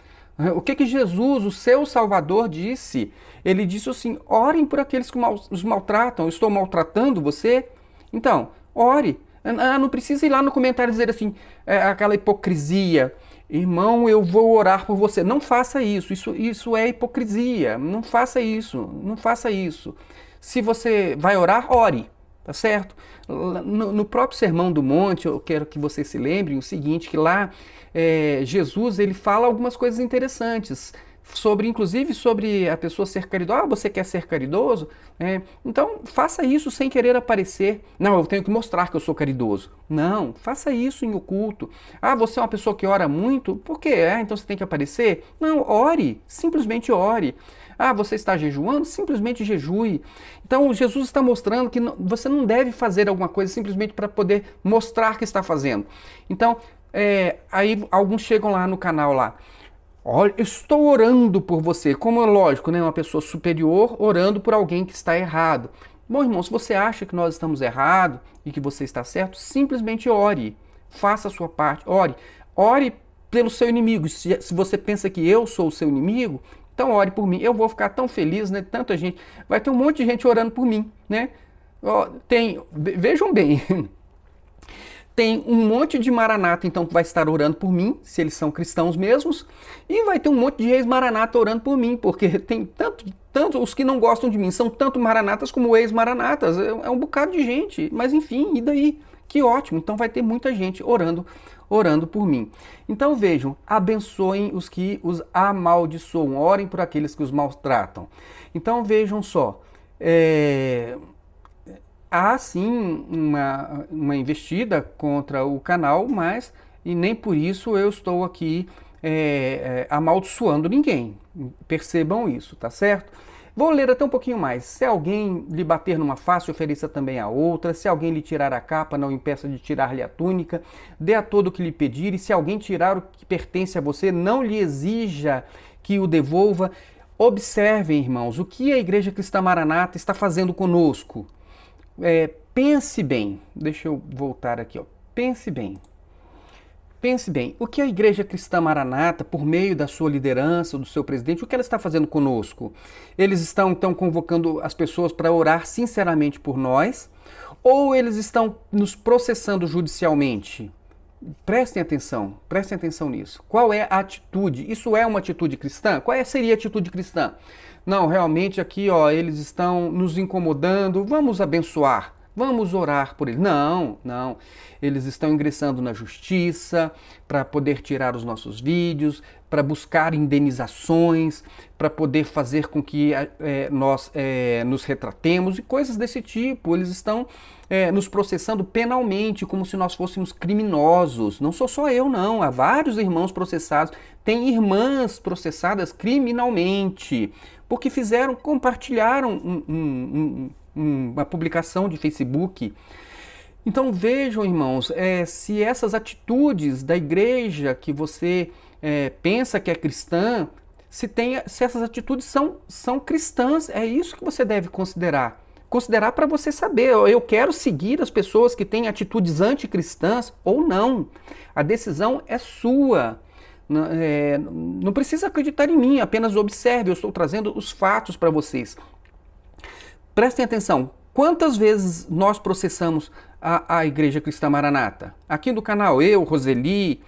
O que Jesus, o seu Salvador, disse? Ele disse assim, orem por aqueles que os maltratam. Eu estou maltratando você? Então, ore. Não precisa ir lá no comentário dizer assim, aquela hipocrisia. Irmão, eu vou orar por você. Não faça isso. Isso é hipocrisia. Não faça isso. Não faça isso. Se você vai orar, ore. Tá certo? No próprio Sermão do Monte, eu quero que você se lembre o seguinte, que lá Jesus ele fala algumas coisas interessantes. Inclusive sobre a pessoa ser caridosa. Você quer ser caridoso? Então faça isso sem querer aparecer. Não, eu tenho que mostrar que eu sou caridoso. Não, faça isso em oculto. Você é uma pessoa que ora muito? Por quê? Então você tem que aparecer? Não, ore, simplesmente ore. Você está jejuando? Simplesmente jejue. Então Jesus está mostrando que você não deve fazer alguma coisa simplesmente para poder mostrar que está fazendo. Então, aí alguns chegam lá no canal lá. Olha, estou orando por você, como é lógico, né? Uma pessoa superior orando por alguém que está errado. Bom, irmão, se você acha que nós estamos errados e que você está certo, simplesmente ore. Faça a sua parte, ore. Ore pelo seu inimigo. Se você pensa que eu sou o seu inimigo, então ore por mim. Eu vou ficar tão feliz, né? Tanta gente. Vai ter um monte de gente orando por mim, né? Vejam bem. Tem um monte de maranata, então, que vai estar orando por mim, se eles são cristãos mesmos, e vai ter um monte de ex-maranata orando por mim, porque tem tanto os que não gostam de mim, são tanto maranatas como ex-maranatas, é um bocado de gente, mas enfim, e daí? Que ótimo, então vai ter muita gente orando por mim. Então vejam, abençoem os que os amaldiçoam, orem por aqueles que os maltratam. Então vejam só, há sim uma investida contra o canal, mas e nem por isso eu estou aqui amaldiçoando ninguém. Percebam isso, tá certo? Vou ler até um pouquinho mais. Se alguém lhe bater numa face, ofereça também a outra. Se alguém lhe tirar a capa, não impeça de tirar-lhe a túnica. Dê a todo o que lhe pedir. E se alguém tirar o que pertence a você, não lhe exija que o devolva. Observem, irmãos, o que a Igreja Cristã Maranata está fazendo conosco. Pense bem, deixa eu voltar aqui, pense bem. Pense bem, o que a Igreja Cristã Maranata, por meio da sua liderança, do seu presidente, o que ela está fazendo conosco? Eles estão, então, convocando as pessoas para orar sinceramente por nós, ou eles estão nos processando judicialmente? Prestem atenção nisso. Qual é a atitude? Isso é uma atitude cristã? Qual seria a atitude cristã? Não, realmente aqui, eles estão nos incomodando, vamos abençoar. Vamos orar por ele. Não. Eles estão ingressando na justiça para poder tirar os nossos vídeos, para buscar indenizações, para poder fazer com que nós nos retratemos e coisas desse tipo. Eles estão nos processando penalmente, como se nós fôssemos criminosos. Não sou só eu, não. Há vários irmãos processados. Tem irmãs processadas criminalmente, porque compartilharam uma publicação de Facebook. Então vejam, irmãos, se essas atitudes da igreja que você pensa que é cristã, se essas atitudes são cristãs, é isso que você deve considerar. Considerar para você saber, eu quero seguir as pessoas que têm atitudes anticristãs ou não. A decisão é sua. Não precisa acreditar em mim, apenas observe, eu estou trazendo os fatos para vocês. Prestem atenção, quantas vezes nós processamos a Igreja Cristã Maranata? Aqui do canal, eu, Roseli,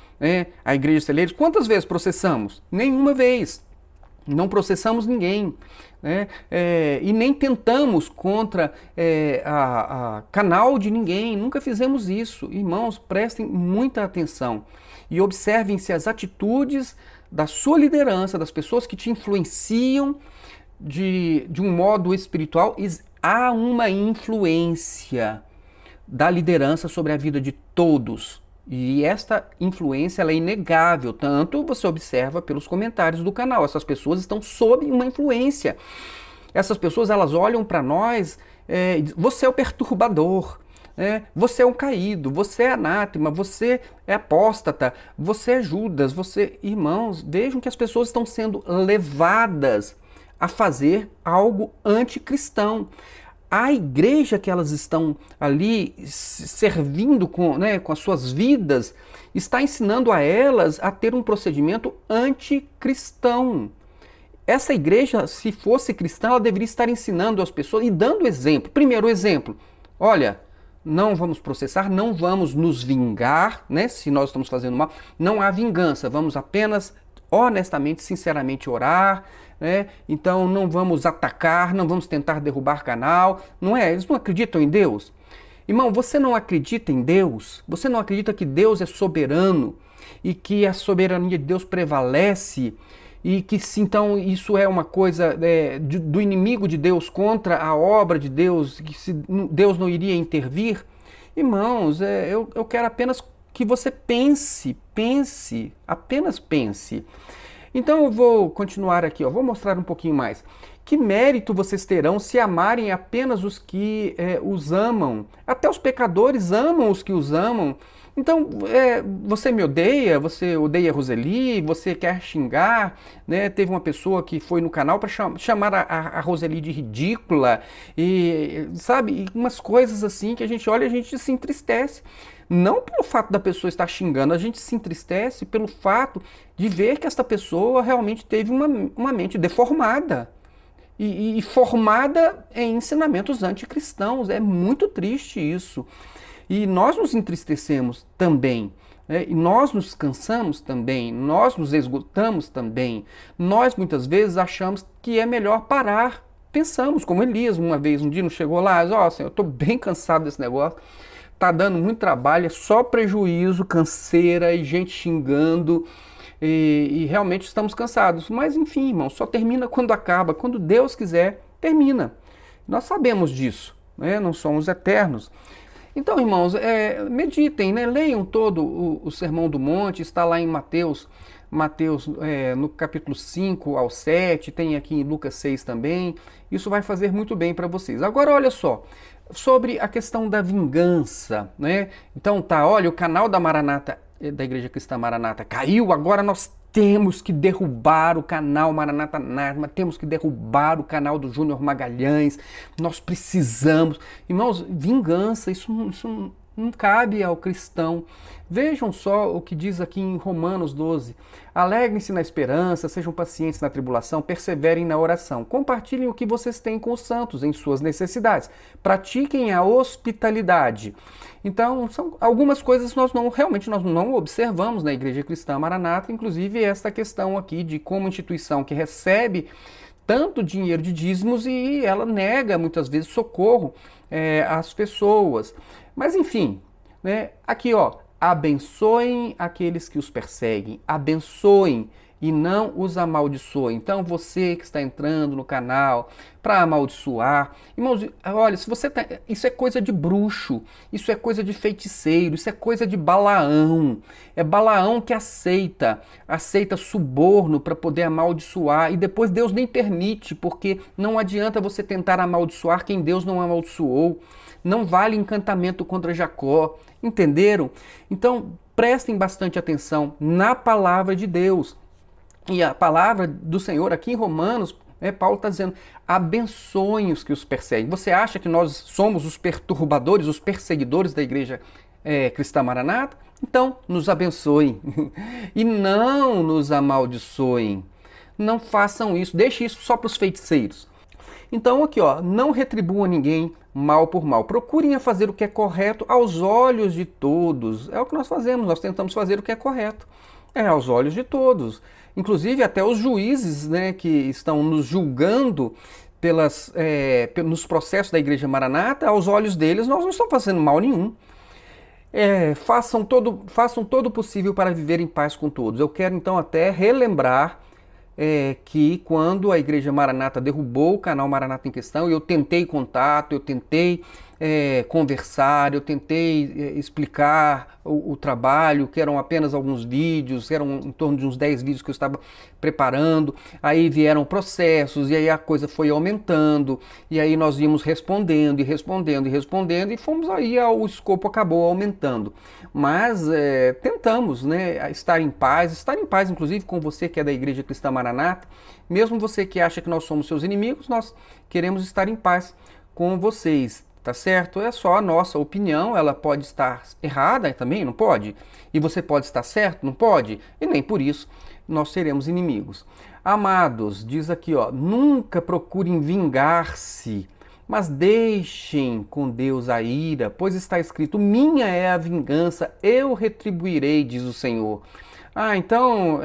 a Igreja Celeiros, quantas vezes processamos? Nenhuma vez. Não processamos ninguém. E nem tentamos contra a canal de ninguém, nunca fizemos isso. Irmãos, prestem muita atenção e observem-se as atitudes da sua liderança, das pessoas que te influenciam de um modo espiritual. Há uma influência da liderança sobre a vida de todos. E esta influência ela é inegável, tanto você observa pelos comentários do canal. Essas pessoas estão sob uma influência. Essas pessoas elas olham para nós, você é o perturbador, você é um caído, você é anátema, você é apóstata, você é Judas, Irmãos, vejam que as pessoas estão sendo levadas a fazer algo anticristão. A igreja que elas estão ali servindo com as suas vidas, está ensinando a elas a ter um procedimento anticristão. Essa igreja, se fosse cristã, ela deveria estar ensinando as pessoas e dando exemplo. Primeiro exemplo, olha, não vamos processar, não vamos nos vingar, né? Se nós estamos fazendo mal, não há vingança, vamos apenas honestamente, sinceramente orar, né? Então não vamos atacar, não vamos tentar derrubar canal, não é? Eles não acreditam em Deus. Irmão, você não acredita em Deus? Você não acredita que Deus é soberano e que a soberania de Deus prevalece e que se então isso é uma coisa do inimigo de Deus contra a obra de Deus, que se Deus não iria intervir? Irmãos, eu quero apenas que você pense, apenas pense. Então eu vou continuar aqui, ó, vou mostrar um pouquinho mais. Que mérito vocês terão se amarem apenas os que os amam? Até os pecadores amam os que os amam. Então, você me odeia, você odeia a Roseli, você quer xingar, né? Teve uma pessoa que foi no canal para chamar a Roseli de ridícula, e sabe, umas coisas assim que a gente olha e a gente se entristece. Não pelo fato da pessoa estar xingando, a gente se entristece pelo fato de ver que esta pessoa realmente teve uma mente deformada. E formada em ensinamentos anticristãos. É muito triste isso. E nós nos entristecemos também, né? E nós nos cansamos também, nós nos esgotamos também. Nós muitas vezes achamos que é melhor parar. Pensamos, como Elias um dia não chegou lá, ó, Senhor, eu estou bem cansado desse negócio, tá dando muito trabalho, é só prejuízo, canseira e gente xingando. E realmente estamos cansados. Mas enfim, irmão, só termina quando acaba. Quando Deus quiser, termina. Nós sabemos disso, né? Não somos eternos. Então, irmãos, meditem, né? Leiam todo o Sermão do Monte, está lá em Mateus, no capítulo 5 ao 7, tem aqui em Lucas 6 também. Isso vai fazer muito bem para vocês. Agora, olha só, sobre a questão da vingança, né? Então, olha, o canal da Maranata, da Igreja Cristã Maranata caiu, agora nós temos que derrubar o canal Maranata Narma, temos que derrubar o canal do Júnior Magalhães, nós precisamos. Irmãos, vingança, isso não cabe ao cristão. Vejam só o que diz aqui em Romanos 12. Alegrem-se na esperança, sejam pacientes na tribulação, perseverem na oração. Compartilhem o que vocês têm com os santos em suas necessidades. Pratiquem a hospitalidade. Então, são algumas coisas que nós não observamos na Igreja Cristã Maranata, inclusive esta questão aqui de como instituição que recebe tanto dinheiro de dízimos e ela nega muitas vezes socorro às pessoas. Mas enfim, né? Aqui ó, abençoem aqueles que os perseguem, abençoem e não os amaldiçoem. Então você que está entrando no canal para amaldiçoar, irmãos, olha, se você isso é coisa de bruxo, isso é coisa de feiticeiro, isso é coisa de Balaão. É Balaão que aceita suborno para poder amaldiçoar e depois Deus nem permite, porque não adianta você tentar amaldiçoar quem Deus não amaldiçoou. Não vale encantamento contra Jacó, entenderam? Então prestem bastante atenção na palavra de Deus. E a palavra do Senhor aqui em Romanos, Paulo está dizendo, abençoem os que os perseguem. Você acha que nós somos os perturbadores, os perseguidores da Igreja Cristã Maranata? Então, nos abençoem e não nos amaldiçoem. Não façam isso, deixe isso só para os feiticeiros. Então aqui, ó, não retribuam ninguém mal por mal. Procurem fazer o que é correto aos olhos de todos. É o que nós fazemos, nós tentamos fazer o que é correto. Aos olhos de todos. Inclusive até os juízes, né, que estão nos julgando nos processos da Igreja Maranata, aos olhos deles nós não estamos fazendo mal nenhum. Façam todo o possível para viver em paz com todos. Eu quero então até relembrar que quando a Igreja Maranata derrubou o canal Maranata em questão, eu tentei contato, eu tentei conversar, eu tentei explicar o trabalho, que eram apenas alguns vídeos, eram em torno de uns 10 vídeos que eu estava preparando, aí vieram processos, e aí a coisa foi aumentando, e aí nós íamos respondendo, e fomos aí, o escopo acabou aumentando. Mas tentamos, né, estar em paz inclusive com você que é da Igreja Cristã Maranata, mesmo você que acha que nós somos seus inimigos, nós queremos estar em paz com vocês. Tá certo? É só a nossa opinião, ela pode estar errada também, não pode? E você pode estar certo, não pode? E nem por isso nós seremos inimigos. Amados, diz aqui, ó, nunca procurem vingar-se, Mas deixem com Deus a ira, pois está escrito: minha é a vingança, eu retribuirei, diz o Senhor. Ah, então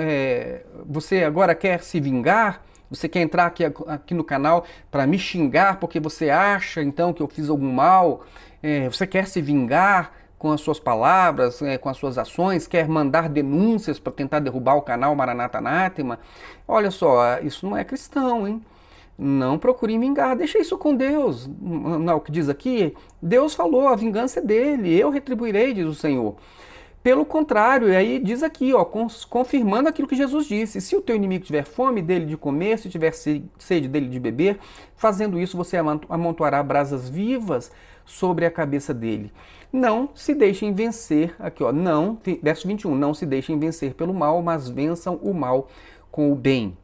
você agora quer se vingar? Você quer entrar aqui no canal para me xingar porque você acha então que eu fiz algum mal? Você quer se vingar com as suas palavras, com as suas ações? Quer mandar denúncias para tentar derrubar o canal Maranata Anátema? Olha só, isso não é cristão, hein? Não procure vingar, deixa isso com Deus. Não, o que diz aqui, Deus falou, a vingança é dele, eu retribuirei, diz o Senhor. Pelo contrário, e aí diz aqui, ó, confirmando aquilo que Jesus disse: se o teu inimigo tiver fome, dele de comer, se tiver sede, dele de beber, fazendo isso você amontoará brasas vivas sobre a cabeça dele. Não se deixem vencer, aqui ó, não, verso 21, não se deixem vencer pelo mal, mas vençam o mal com o bem.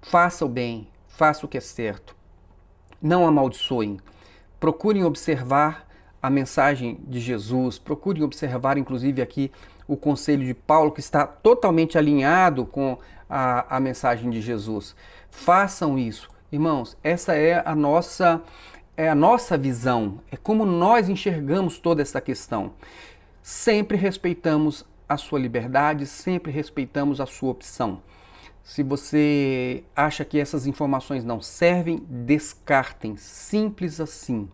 Faça o bem, faça o que é certo. Não amaldiçoem. Procurem observar a mensagem de Jesus, procurem observar inclusive aqui o conselho de Paulo, que está totalmente alinhado com a mensagem de Jesus. Façam isso. Irmãos, essa é a nossa visão, é como nós enxergamos toda essa questão. Sempre respeitamos a sua liberdade, sempre respeitamos a sua opção. Se você acha que essas informações não servem, descartem, simples assim.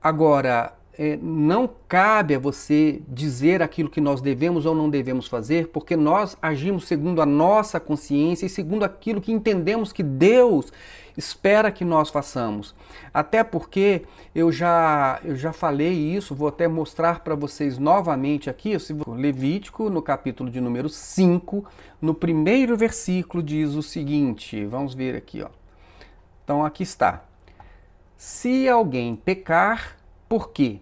Agora, não cabe a você dizer aquilo que nós devemos ou não devemos fazer, porque nós agimos segundo a nossa consciência e segundo aquilo que entendemos que Deus espera que nós façamos. Até porque eu já falei isso, vou até mostrar para vocês novamente aqui, Levítico, no capítulo de número 5, no primeiro versículo diz o seguinte, vamos ver aqui, ó. Então aqui está. Se alguém pecar, por quê?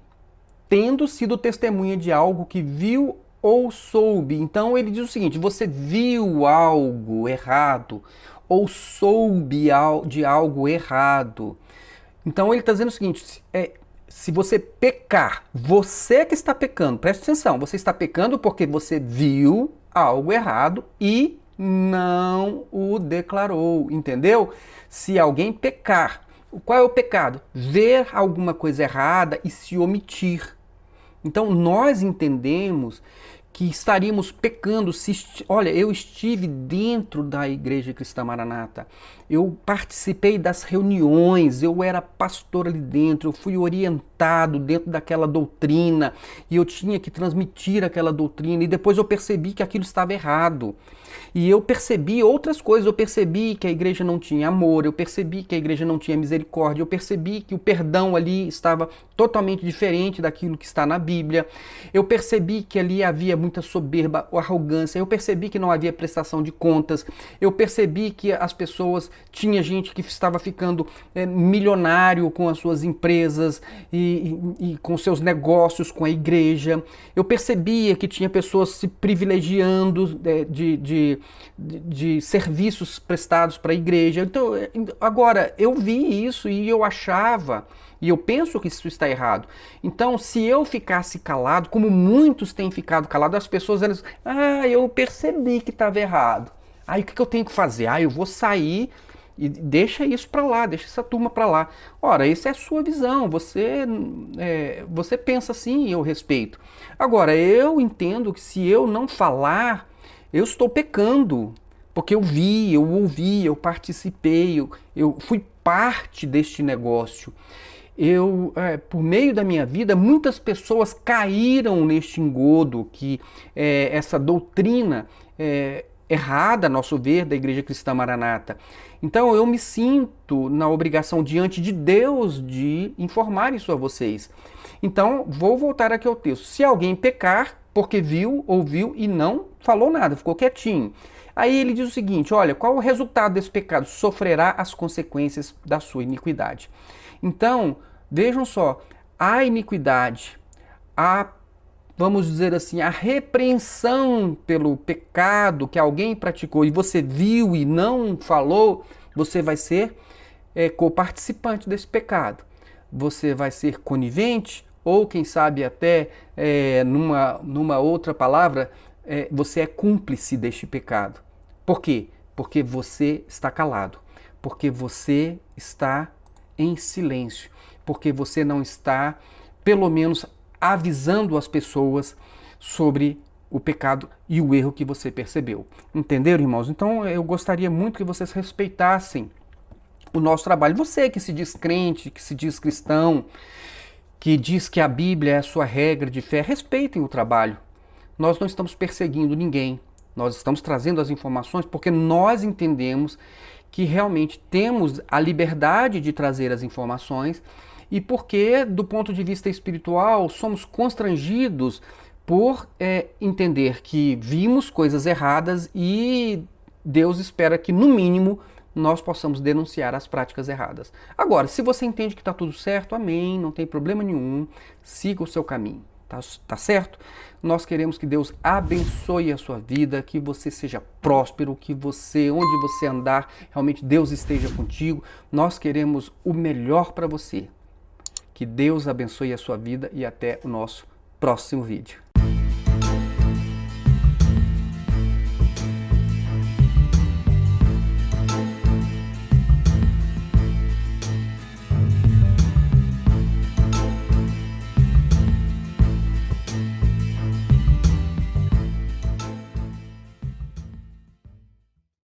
Tendo sido testemunha de algo que viu ou soube. Então ele diz o seguinte: você viu algo errado ou soube de algo errado. Então ele está dizendo o seguinte: se você pecar, você que está pecando, preste atenção, você está pecando porque você viu algo errado e não o declarou, entendeu? Se alguém pecar, qual é o pecado? Ver alguma coisa errada e se omitir. Então nós entendemos que estaríamos pecando se... Olha, eu estive dentro da Igreja Cristã Maranata, eu participei das reuniões, eu era pastor ali dentro, eu fui orientado dentro daquela doutrina e eu tinha que transmitir aquela doutrina e depois eu percebi que aquilo estava errado. E eu percebi outras coisas, eu percebi que a igreja não tinha amor, eu percebi que a igreja não tinha misericórdia, eu percebi que o perdão ali estava totalmente diferente daquilo que está na Bíblia, eu percebi que ali havia muita soberba, arrogância, eu percebi que não havia prestação de contas, eu percebi que as pessoas, tinha gente que estava ficando milionário com as suas empresas e com seus negócios com a igreja, eu percebia que tinha pessoas se privilegiando de serviços prestados para a igreja. Então, agora, eu vi isso e eu achava, e eu penso que isso está errado. Então, se eu ficasse calado, como muitos têm ficado calados, as pessoas, elas, eu percebi que estava errado. Aí, o que eu tenho que fazer? Eu vou sair e deixa isso para lá, deixa essa turma para lá. Ora, essa é a sua visão, você pensa assim e eu respeito. Agora, eu entendo que se eu não falar, eu estou pecando, porque eu vi, eu ouvi, eu participei, eu fui parte deste negócio. Por meio da minha vida, muitas pessoas caíram neste engodo, que essa doutrina errada, a nosso ver, da Igreja Cristã Maranata. Então eu me sinto na obrigação diante de Deus de informar isso a vocês. Então, vou voltar aqui ao texto. Se alguém pecar, porque viu, ouviu e não falou nada, ficou quietinho. Aí ele diz o seguinte, olha, qual o resultado desse pecado? Sofrerá as consequências da sua iniquidade. Então, vejam só, a iniquidade, vamos dizer assim, a repreensão pelo pecado que alguém praticou e você viu e não falou, você vai ser coparticipante desse pecado. Você vai ser conivente, ou quem sabe até numa outra palavra, você é cúmplice deste pecado. Por quê? Porque você está calado, porque você está em silêncio. porque você não está, pelo menos, avisando as pessoas sobre o pecado e o erro que você percebeu. Entenderam, irmãos? Então eu gostaria muito que vocês respeitassem o nosso trabalho. Você que se diz crente, que se diz cristão, que diz que a Bíblia é a sua regra de fé, respeitem o trabalho. Nós não estamos perseguindo ninguém. Nós estamos trazendo as informações porque nós entendemos que realmente temos a liberdade de trazer as informações e porque, do ponto de vista espiritual, somos constrangidos por entender que vimos coisas erradas e Deus espera que, no mínimo, nós possamos denunciar as práticas erradas. Agora, se você entende que está tudo certo, amém, não tem problema nenhum, siga o seu caminho. Tá certo? Nós queremos que Deus abençoe a sua vida, que você seja próspero, que você, onde você andar, realmente Deus esteja contigo. Nós queremos o melhor para você. Que Deus abençoe a sua vida e até o nosso próximo vídeo.